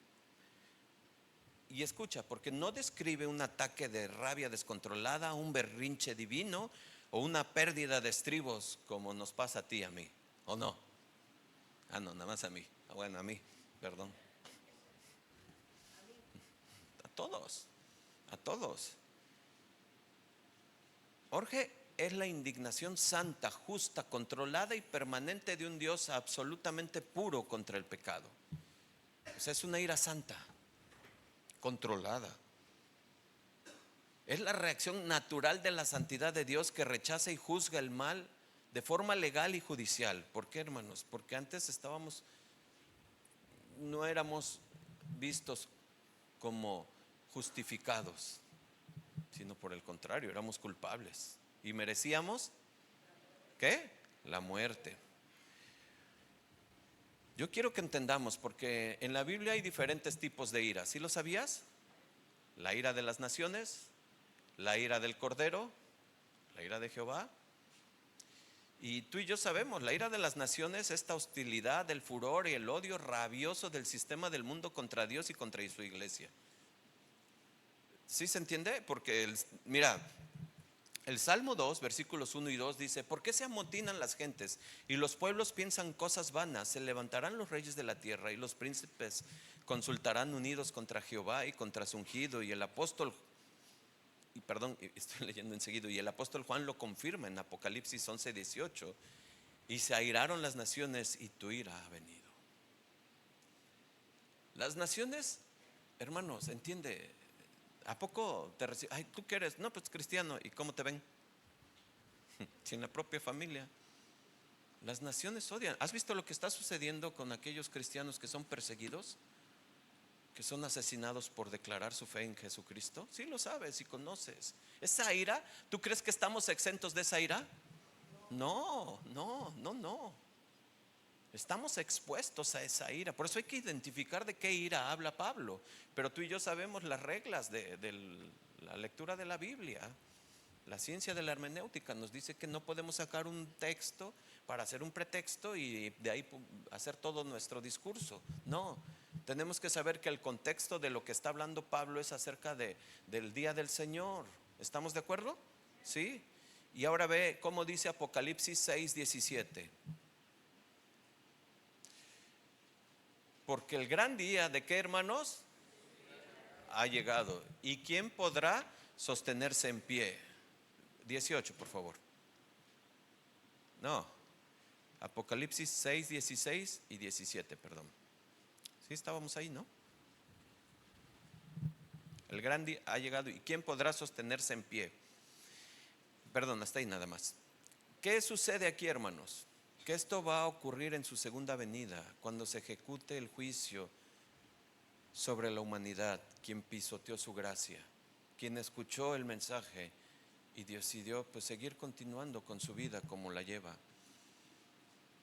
Y escucha, porque no describe un ataque de rabia descontrolada, un berrinche divino o una pérdida de estribos como nos pasa a ti y a mí, ¿o no? Ah, no, nada más a mí. Ah, bueno, a mí, perdón. A todos, a todos. Jorge, es la indignación santa, justa, controlada y permanente de un Dios absolutamente puro contra el pecado. O sea, es una ira santa, controlada. Es la reacción natural de la santidad de Dios que rechaza y juzga el mal de forma legal y judicial. ¿Por qué, hermanos? Porque antes no éramos vistos como justificados, sino por el contrario, éramos culpables y merecíamos, ¿qué? La muerte. Yo quiero que entendamos, porque en la Biblia hay diferentes tipos de ira. ¿Sí lo sabías? La ira de las naciones, la ira del Cordero, la ira de Jehová. Y tú y yo sabemos, la ira de las naciones, esta hostilidad, el furor y el odio rabioso del sistema del mundo contra Dios y contra su iglesia. ¿Sí se entiende? Porque, mira, el Salmo 2, versículos 1 y 2 dice: ¿por qué se amotinan las gentes y los pueblos piensan cosas vanas? Se levantarán los reyes de la tierra y los príncipes consultarán unidos contra Jehová y contra su ungido. Y el apóstol, estoy leyendo enseguida, y el apóstol Juan lo confirma en Apocalipsis 11, 18: y se airaron las naciones y tu ira ha venido. Las naciones, hermanos, entiende, ¿a poco te reciben? Ay, ¿tú qué eres? No, pues cristiano. ¿Y cómo te ven? Si en la propia familia. Las naciones odian. ¿Has visto lo que está sucediendo con aquellos cristianos que son perseguidos? Que son asesinados por declarar su fe en Jesucristo. Sí lo sabes y conoces. Esa ira, ¿tú crees que estamos exentos de esa ira? No, no, no, no. Estamos expuestos a esa ira. Por eso hay que identificar de qué ira habla Pablo. Pero tú y yo sabemos las reglas de la lectura de la Biblia. La ciencia de la hermenéutica nos dice que no podemos sacar un texto para hacer un pretexto y de ahí hacer todo nuestro discurso. No, tenemos que saber que el contexto de lo que está hablando Pablo es acerca del día del Señor. ¿Estamos de acuerdo? Sí. Y ahora ve cómo dice Apocalipsis 6, 17. Porque el gran día, ¿de qué, hermanos? Ha llegado. ¿Y quién podrá sostenerse en pie? 18, por favor. No, Apocalipsis 6, 16 y 17, perdón. Sí, estábamos ahí, ¿no? El gran día ha llegado. ¿Y quién podrá sostenerse en pie? Perdón, hasta ahí nada más. ¿Qué sucede aquí, hermanos? Que esto va a ocurrir en su segunda venida, cuando se ejecute el juicio sobre la humanidad, quien pisoteó su gracia, quien escuchó el mensaje y decidió pues seguir continuando con su vida como la lleva.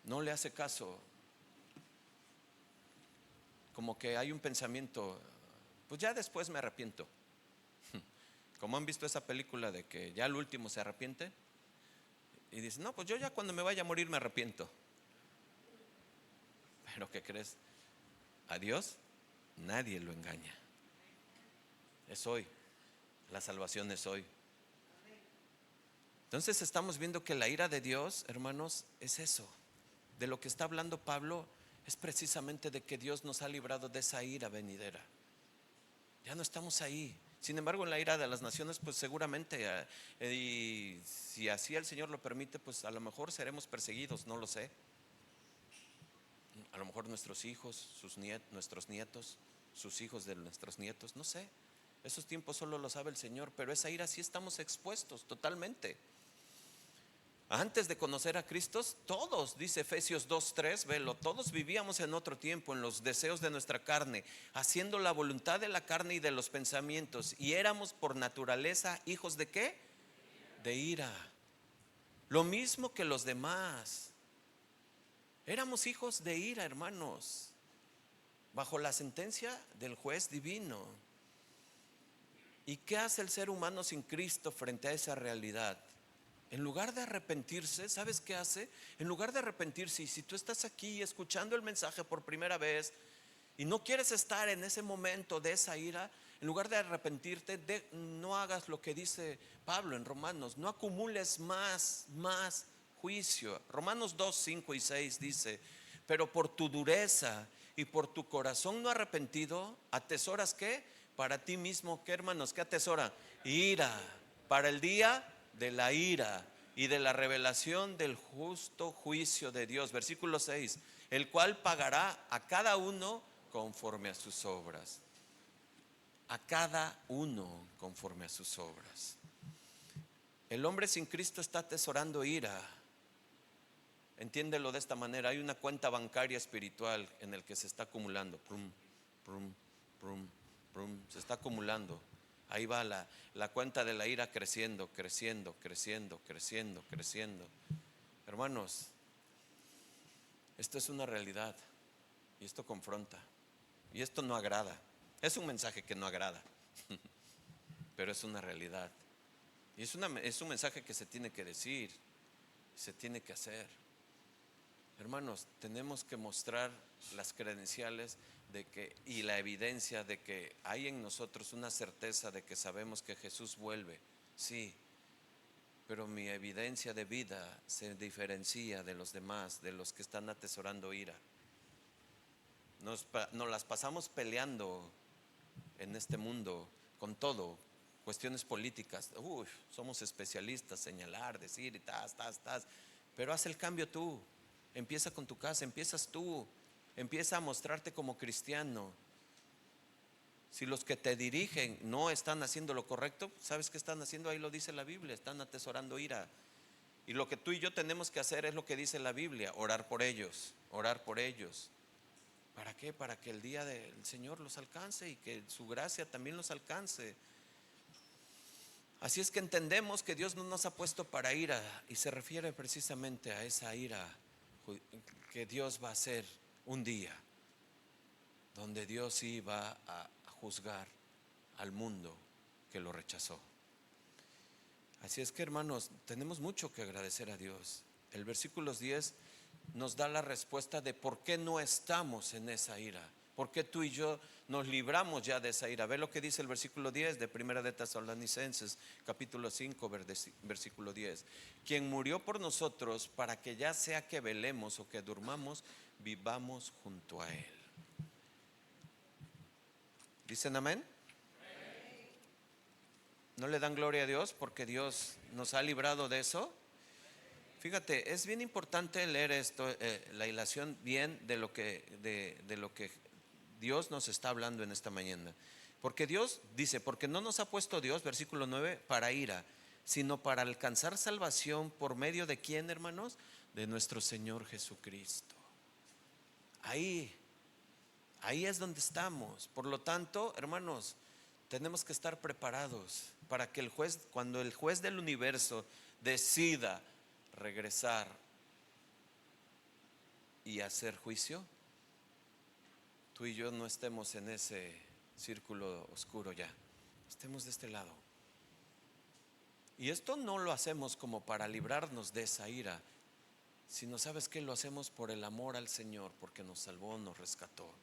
No le hace caso. Como que hay un pensamiento, pues ya después me arrepiento. Como han visto esa película de que ya al último se arrepiente y dice: no, pues yo ya cuando me vaya a morir me arrepiento. Pero ¿qué crees? A Dios nadie lo engaña. Es hoy. La salvación es hoy. Entonces estamos viendo que la ira de Dios, hermanos, es eso. De lo que está hablando Pablo es precisamente de que Dios nos ha librado de esa ira venidera. Ya no estamos ahí. Sin embargo, en la ira de las naciones, pues seguramente, y si así el Señor lo permite, pues a lo mejor seremos perseguidos, no lo sé. A lo mejor nuestros hijos, nuestros nietos, sus hijos de nuestros nietos, no sé. Esos tiempos solo lo sabe el Señor, pero esa ira sí estamos expuestos totalmente. Antes de conocer a Cristo, todos, dice Efesios 2:3, velo, todos vivíamos en otro tiempo en los deseos de nuestra carne, haciendo la voluntad de la carne y de los pensamientos, y éramos por naturaleza hijos de ¿qué? De ira. Lo mismo que los demás. Éramos hijos de ira, hermanos, bajo la sentencia del juez divino. ¿Y qué hace el ser humano sin Cristo frente a esa realidad? En lugar de arrepentirse, ¿sabes qué hace? En lugar de arrepentirse, y si tú estás aquí escuchando el mensaje por primera vez y no quieres estar en ese momento de esa ira, en lugar de arrepentirte, no hagas lo que dice Pablo en Romanos, no acumules más juicio. Romanos 2, 5 y 6 dice: pero por tu dureza y por tu corazón no arrepentido, atesoras ¿qué? Para ti mismo, ¿qué, hermanos? ¿Qué atesora? Ira, para el día de la ira y de la revelación del justo juicio de Dios. Versículo 6: el cual pagará a cada uno conforme a sus obras. A cada uno conforme a sus obras. El hombre sin Cristo está atesorando ira. Entiéndelo de esta manera: hay una cuenta bancaria espiritual en el que se está acumulando. Prum, prum, prum, prum, se está acumulando. Ahí va la cuenta de la ira creciendo, creciendo, creciendo, creciendo, creciendo. Hermanos, esto es una realidad y esto confronta y esto no agrada. Es un mensaje que no agrada, pero es una realidad y es un mensaje que se tiene que decir, se tiene que hacer. Hermanos, tenemos que mostrar las credenciales de que, y la evidencia de que hay en nosotros una certeza de que sabemos que Jesús vuelve, sí, pero mi evidencia de vida se diferencia de los demás, de los que están atesorando ira. Nos las pasamos peleando en este mundo con todo, cuestiones políticas. Somos especialistas, señalar, decir y tas. Pero haz el cambio tú. Empieza con tu casa, empiezas tú. Empieza a mostrarte como cristiano. Si los que te dirigen no están haciendo lo correcto, ¿sabes qué están haciendo? Ahí lo dice la Biblia: están atesorando ira. Y lo que tú y yo tenemos que hacer es lo que dice la Biblia: orar por ellos, orar por ellos. ¿Para qué? Para que el día del Señor los alcance y que su gracia también los alcance. Así es que entendemos que Dios no nos ha puesto para ira, y se refiere precisamente a esa ira que Dios va a hacer un día, donde Dios sí va a juzgar al mundo que lo rechazó. Así es que, hermanos, tenemos mucho que agradecer a Dios. El versículo 10 nos da la respuesta de por qué no estamos en esa ira, por qué tú y yo nos libramos ya de esa ira. Ve lo que dice el versículo 10 de Primera de Tesalonicenses, capítulo 5, versículo 10: quien murió por nosotros para que ya sea que velemos o que durmamos, vivamos junto a Él. ¿Dicen amén? ¿No le dan gloria a Dios porque Dios nos ha librado de eso? Fíjate, es bien importante leer esto, la ilación bien de lo que Dios nos está hablando en esta mañana. Porque Dios dice: porque no nos ha puesto Dios, versículo 9, para ira, sino para alcanzar salvación. ¿Por medio de quién, hermanos? De nuestro Señor Jesucristo. Ahí es donde estamos. Por lo tanto, hermanos, tenemos que estar preparados para que cuando el juez del universo decida regresar y hacer juicio, tú y yo no estemos en ese círculo oscuro ya, estemos de este lado. Y esto no lo hacemos como para librarnos de esa ira, sino, ¿sabes qué? Lo hacemos por el amor al Señor, porque nos salvó, nos rescató.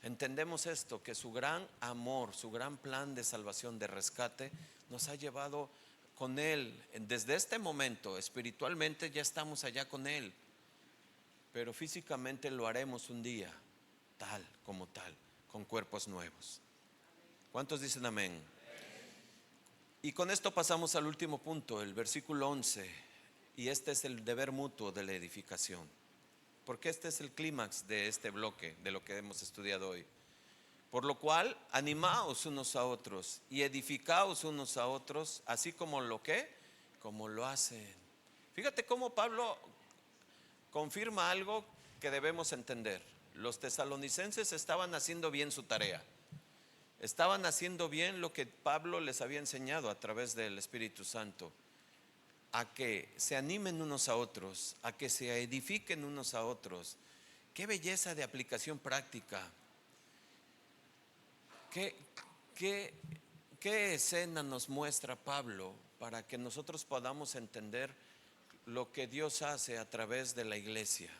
Entendemos esto, que su gran amor, su gran plan de salvación, de rescate, nos ha llevado con Él. Desde este momento, espiritualmente ya estamos allá con Él, pero físicamente lo haremos un día, tal como tal, con cuerpos nuevos. ¿Cuántos dicen amén? Y con esto pasamos al último punto, el versículo 11, y este es el deber mutuo de la edificación, porque este es el clímax de este bloque, de lo que hemos estudiado hoy. Por lo cual, animaos unos a otros y edificaos unos a otros, así como como lo hacen. Fíjate cómo Pablo confirma algo que debemos entender. Los tesalonicenses estaban haciendo bien su tarea. Estaban haciendo bien lo que Pablo les había enseñado a través del Espíritu Santo: a que se animen unos a otros, a que se edifiquen unos a otros. Qué belleza de aplicación práctica. ¿Qué escena nos muestra Pablo para que nosotros podamos entender lo que Dios hace a través de la iglesia?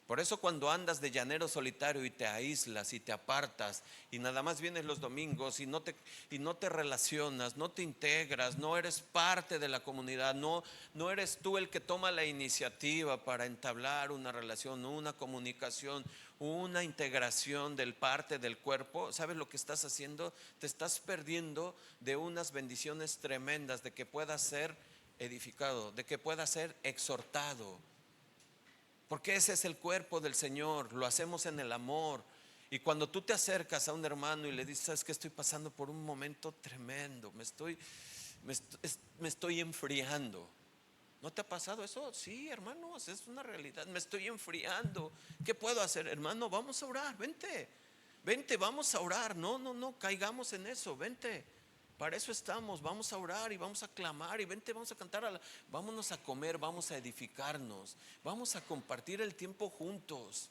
Por eso cuando andas de llanero solitario y te aíslas y te apartas y nada más vienes los domingos y no te relacionas, no te integras, no eres parte de la comunidad, no eres tú el que toma la iniciativa para entablar una relación, una comunicación, una integración del parte del cuerpo, ¿sabes lo que estás haciendo? Te estás perdiendo de unas bendiciones tremendas, de que puedas ser edificado, de que puedas ser exhortado. Porque ese es el cuerpo del Señor, lo hacemos en el amor. Y cuando tú te acercas a un hermano y le dices: sabes que estoy pasando por un momento tremendo, me estoy enfriando. ¿No te ha pasado eso? Sí, hermanos, es una realidad. Me estoy enfriando. ¿Qué puedo hacer? Hermano, vamos a orar, vente, vamos a orar. No caigamos en eso, vente. Para eso estamos, vamos a orar y vamos a clamar y vente, vamos a cantar, vámonos a comer, vamos a edificarnos, vamos a compartir el tiempo juntos.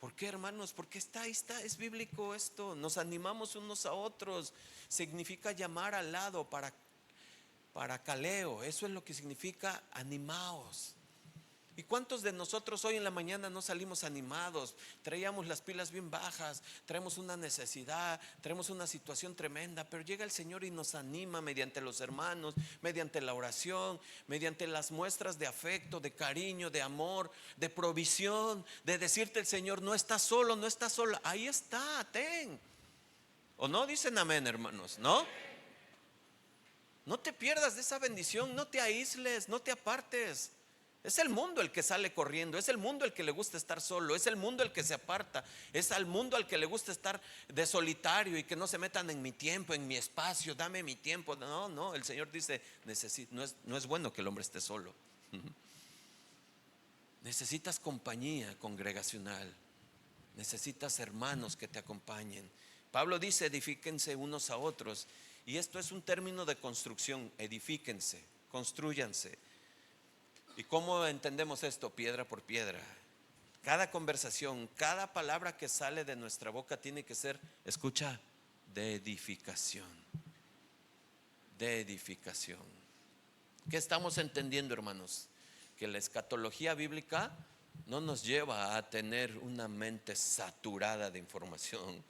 ¿Por qué, hermanos? Porque ahí está, es bíblico esto. Nos animamos unos a otros. Significa llamar al lado para caleo. Eso es lo que significa animaos. ¿Y cuántos de nosotros hoy en la mañana no salimos animados? Traíamos las pilas bien bajas, traemos una necesidad, traemos una situación tremenda, pero llega el Señor y nos anima mediante los hermanos, mediante la oración, mediante las muestras de afecto, de cariño, de amor, de provisión, de decirte el Señor: no estás solo, no estás sola, ahí está, ten. ¿O no? Dicen amén, hermanos, ¿no? No te pierdas de esa bendición, no te aísles, no te apartes. Es el mundo el que sale corriendo, es el mundo el que le gusta estar solo, es el mundo el que se aparta, es al mundo al que le gusta estar de solitario y que no se metan en mi tiempo, en mi espacio, dame mi tiempo. No, el Señor dice: no es bueno que el hombre esté solo. Necesitas compañía congregacional, necesitas hermanos que te acompañen. Pablo dice: edifíquense unos a otros. Y esto es un término de construcción: edifíquense, construyanse. ¿Y cómo entendemos esto? Piedra por piedra. Cada conversación, cada palabra que sale de nuestra boca tiene que ser, escucha, de edificación. De edificación. ¿Qué estamos entendiendo, hermanos? Que la escatología bíblica no nos lleva a tener una mente saturada de información,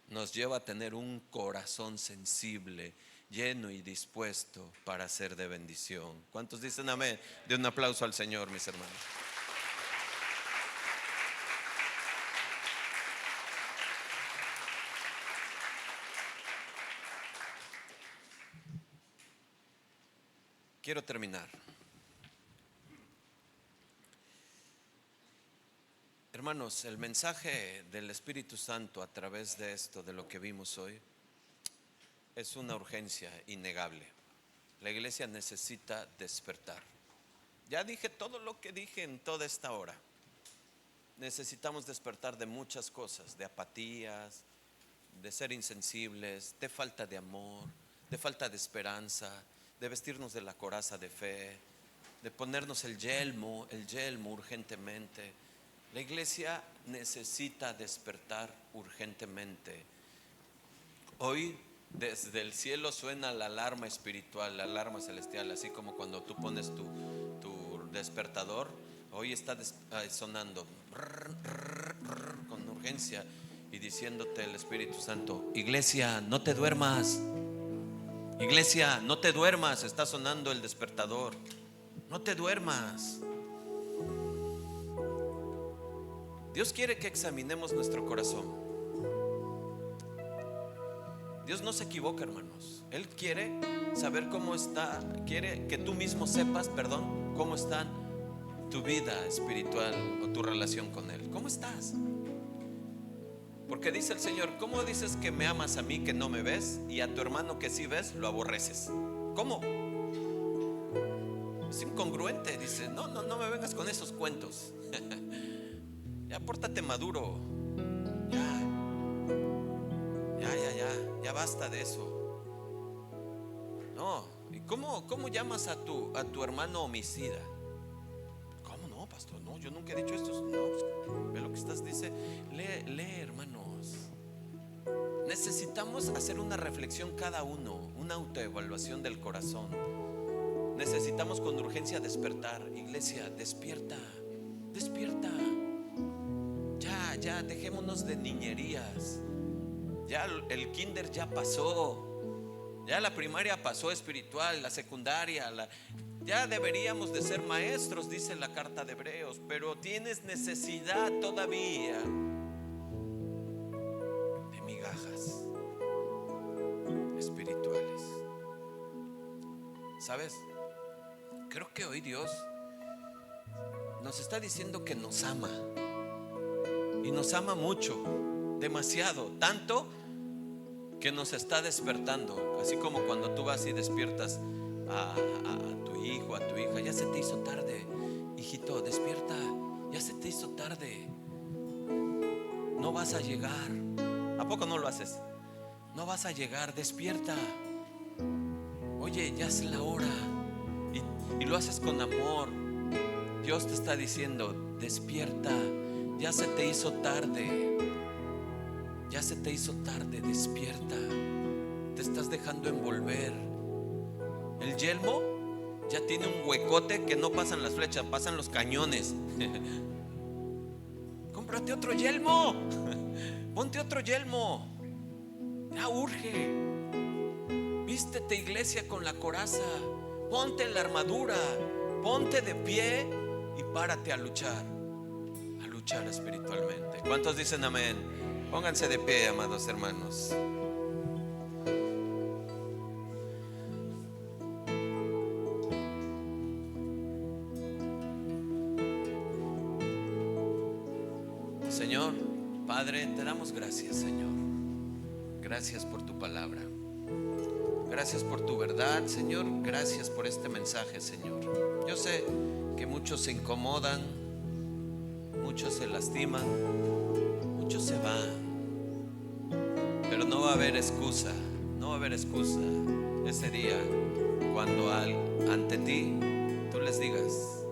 nos lleva a tener un corazón sensible, lleno y dispuesto para ser de bendición. ¿Cuántos dicen amén? De un aplauso al Señor, mis hermanos. Quiero terminar. Hermanos, el mensaje del Espíritu Santo a través de esto, de lo que vimos hoy, es una urgencia innegable. La iglesia necesita despertar. Ya dije todo lo que dije en toda esta hora. Necesitamos despertar de muchas cosas, de apatías, de ser insensibles, de falta de amor, de falta de esperanza, de vestirnos de la coraza de fe, de ponernos el yelmo urgentemente. La iglesia necesita despertar urgentemente. Hoy desde el cielo suena la alarma espiritual, la alarma celestial, así como cuando tú pones tu despertador. Hoy está sonando con urgencia y diciéndote el Espíritu Santo: iglesia, no te duermas. Iglesia, no te duermas. Está sonando el despertador. No te duermas. Dios quiere que examinemos nuestro corazón. Dios no se equivoca, hermanos. Él quiere saber cómo está, quiere que tú mismo sepas, cómo está tu vida espiritual o tu relación con Él. ¿Cómo estás? Porque dice el Señor: ¿cómo dices que me amas a mí que no me ves, y a tu hermano que sí ves lo aborreces? ¿Cómo? Es incongruente. Dice: no me vengas con esos cuentos. Ya pórtate maduro. Ya basta de eso. No. ¿Y cómo llamas a tu hermano homicida? ¿Cómo no, pastor? No, yo nunca he dicho esto. No, ve lo que dice. Lee, hermanos. Necesitamos hacer una reflexión cada uno, una autoevaluación del corazón. Necesitamos con urgencia despertar. Iglesia, despierta. ya, dejémonos de niñerías. Ya el kinder ya pasó, ya la primaria pasó espiritual, la secundaria, ya deberíamos de ser maestros, dice la carta de Hebreos, pero tienes necesidad todavía de migajas espirituales. ¿Sabes? Creo que hoy Dios nos está diciendo que nos ama, y nos ama mucho, demasiado, tanto que nos está despertando. Así como cuando tú vas y despiertas a tu hijo, a tu hija: ya se te hizo tarde, hijito, despierta, ya se te hizo tarde, no vas a llegar. ¿A poco no lo haces? No vas a llegar, despierta. Oye, ya es la hora. Y lo haces con amor. Dios te está diciendo: despierta, ya se te hizo tarde. Ya se te hizo tarde, despierta. Te estás dejando envolver. El yelmo ya tiene un huecote que no pasan las flechas, pasan los cañones. Cómprate otro yelmo. Ponte otro yelmo. Ya urge. Vístete, iglesia, con la coraza. Ponte la armadura. Ponte de pie y párate a luchar. A luchar espiritualmente. ¿Cuántos dicen amén? Pónganse de pie, amados hermanos. Señor, Padre, te damos gracias, Señor. Gracias por tu palabra. Gracias por tu verdad, Señor. Gracias por este mensaje, Señor. Yo sé que muchos se incomodan, muchos se lastiman, muchos se van, pero no va a haber excusa. No va a haber excusa ese día cuando ante ti tú les digas: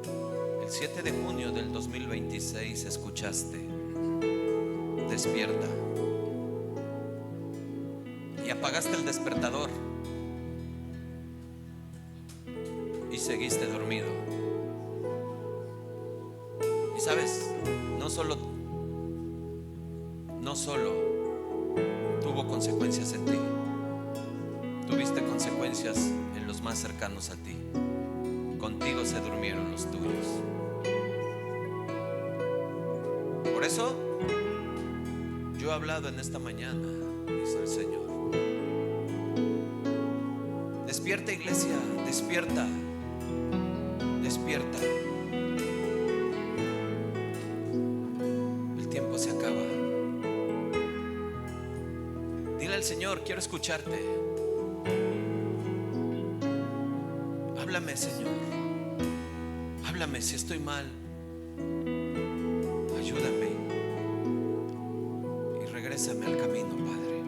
el 7 de junio del 2026 escuchaste, despierta, y apagaste el despertador y seguiste dormido. Y sabes, no solo tuvo consecuencias en ti, tuviste consecuencias en los más cercanos a ti. Contigo se durmieron los tuyos. Por eso yo he hablado en esta mañana, dice el Señor: despierta, iglesia, despierta, despierta. El tiempo se acaba. Dile al Señor: quiero escucharte. Háblame, Señor. Háblame si estoy mal. Ayúdame y regrésame al camino, Padre.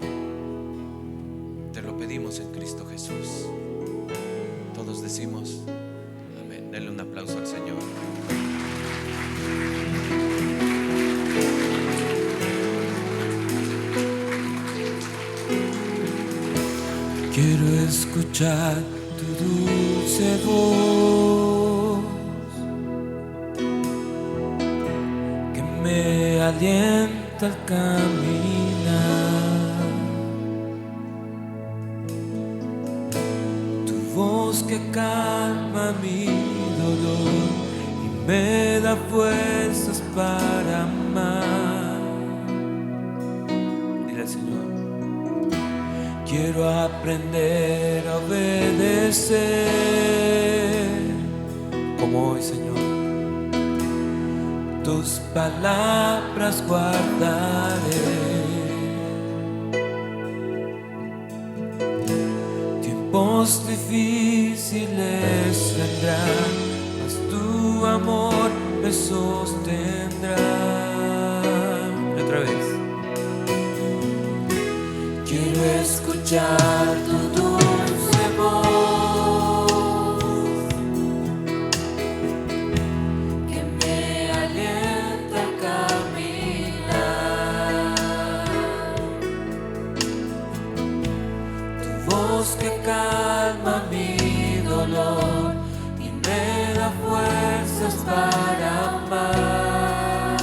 Te lo pedimos en Cristo Jesús. Todos decimos amén. Denle un aplauso al Señor. Quiero escuchar tu dulce voz que me alienta al caminar. Tu voz que calma mi dolor y me da fuerzas para amar. Dile al Señor: quiero aprender a obedecer, como hoy, Señor. Tus palabras guardaré. Tiempos difíciles vendrán, mas tu amor me sostendrá. Y otra vez. Quiero escuchar tu dulce voz que me alienta a caminar. Tu voz que calma mi dolor y me da fuerzas para amar.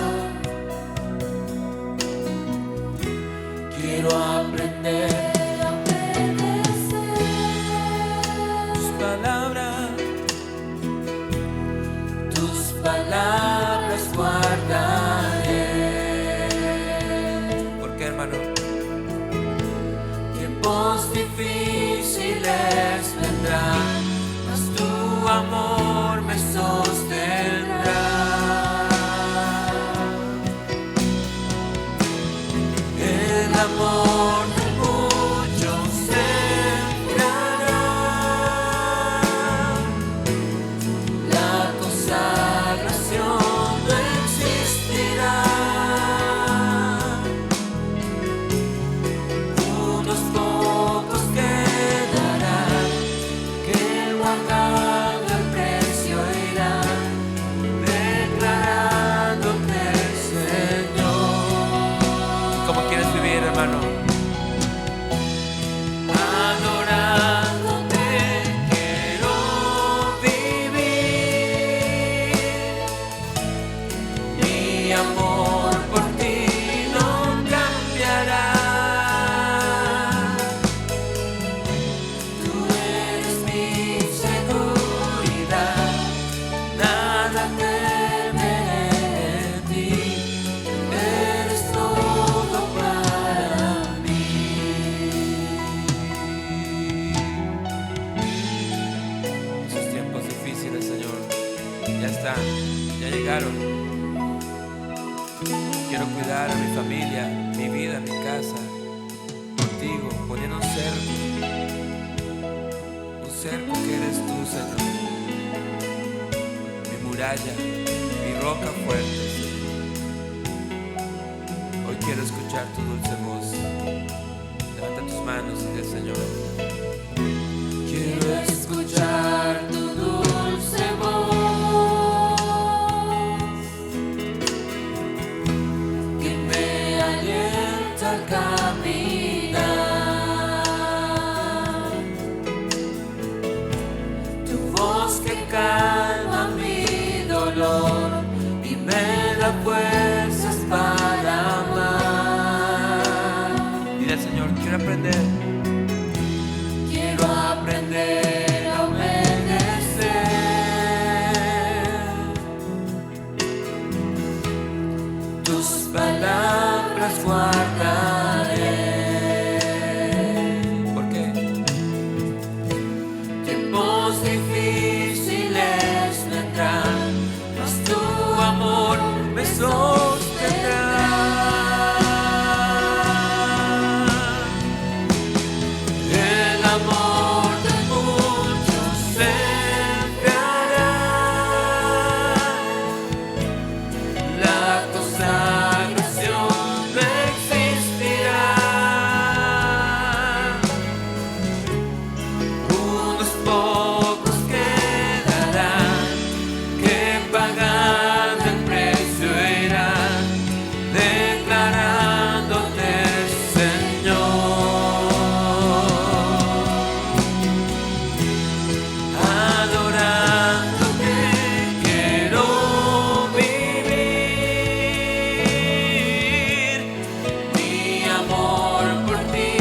Tiempos difíciles vendrán, mas tu amor me sostendrá. El amor de muchos sembrará, la consagración no existirá. Unos pocos quedarán, que guardando el precio irán, declarándote Señor. ¿Cómo quieres vivir, hermano? Adorándote quiero vivir, mi amor por ti no cambiará. Tú eres mi seguridad, nada temeré en ti, tú eres todo para mí. Esos tiempos difíciles, Señor, ya están, ya llegaron. Quiero cuidar a mi familia, mi vida, mi casa, contigo, poniendo un cerco que eres tú, Señor. Mi muralla, mi roca fuerte, Señor. Hoy quiero escuchar tu dulce voz. Levanta tus manos y dile, Señor, Quiero escuchar tu dulce voz, que me alienta al caminar. Tu voz que calma mi dolor y me da fuerzas para amar. dile, Señor, quiero aprender. Quiero aprender a obedecer tus palabras, guardaré. ¿Por qué? Tiempos difíciles vendrán, mas tu amor me sostendrá. El amor de muchos sembrará, la consagración no existirá. Unos pocos quedarán, que pagando el precio irán, declarándote Señor. Adorándote quiero vivir, mi amor por ti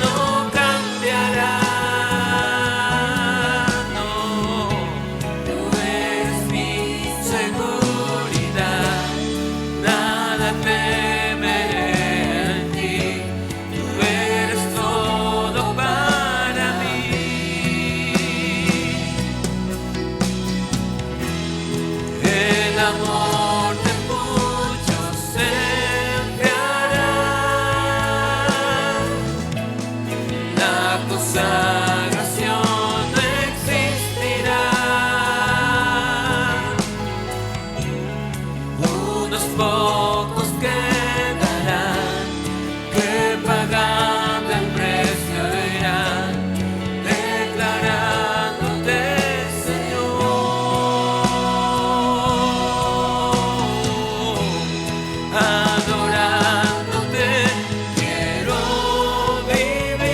no cambiará. No, tú eres mi seguridad, nada temeré en ti, tú eres todo para mí. El amor de muchos sembrará, la consagración no existirá. Unos pocos quedarán, que pagando el precio irán, declarándote Señor. Adorándote quiero vivir,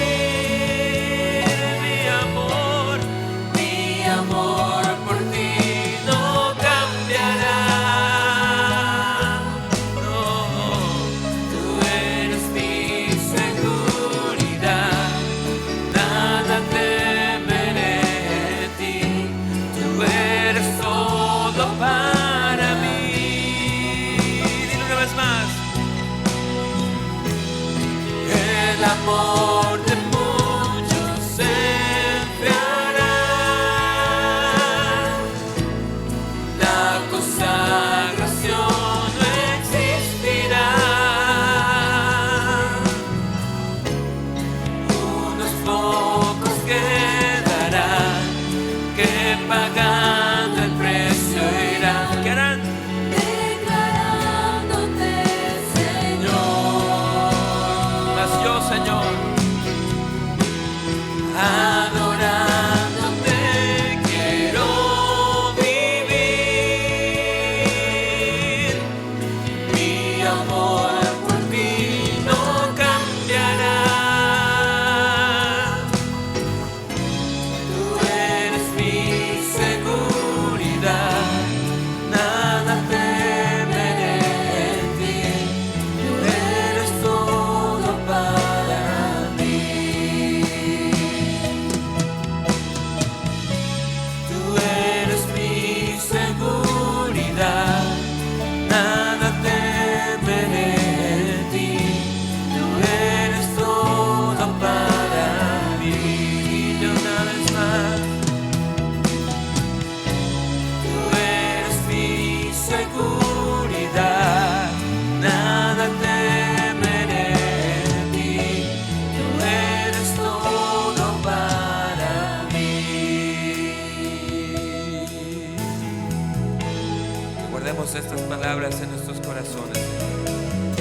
obras en nuestros corazones, Señor,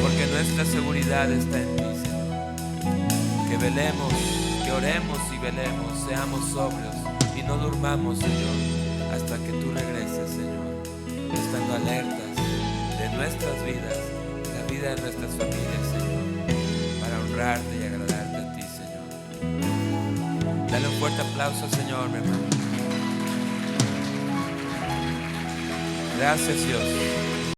porque nuestra seguridad está en ti, Señor. Que velemos, que oremos y velemos, seamos sobrios y no durmamos, Señor, hasta que tú regreses, Señor, estando alertas de nuestras vidas, la vida de nuestras familias, Señor, para honrarte y agradarte a ti, Señor. Dale un fuerte aplauso, Señor, mi hermano. Gracias, Dios.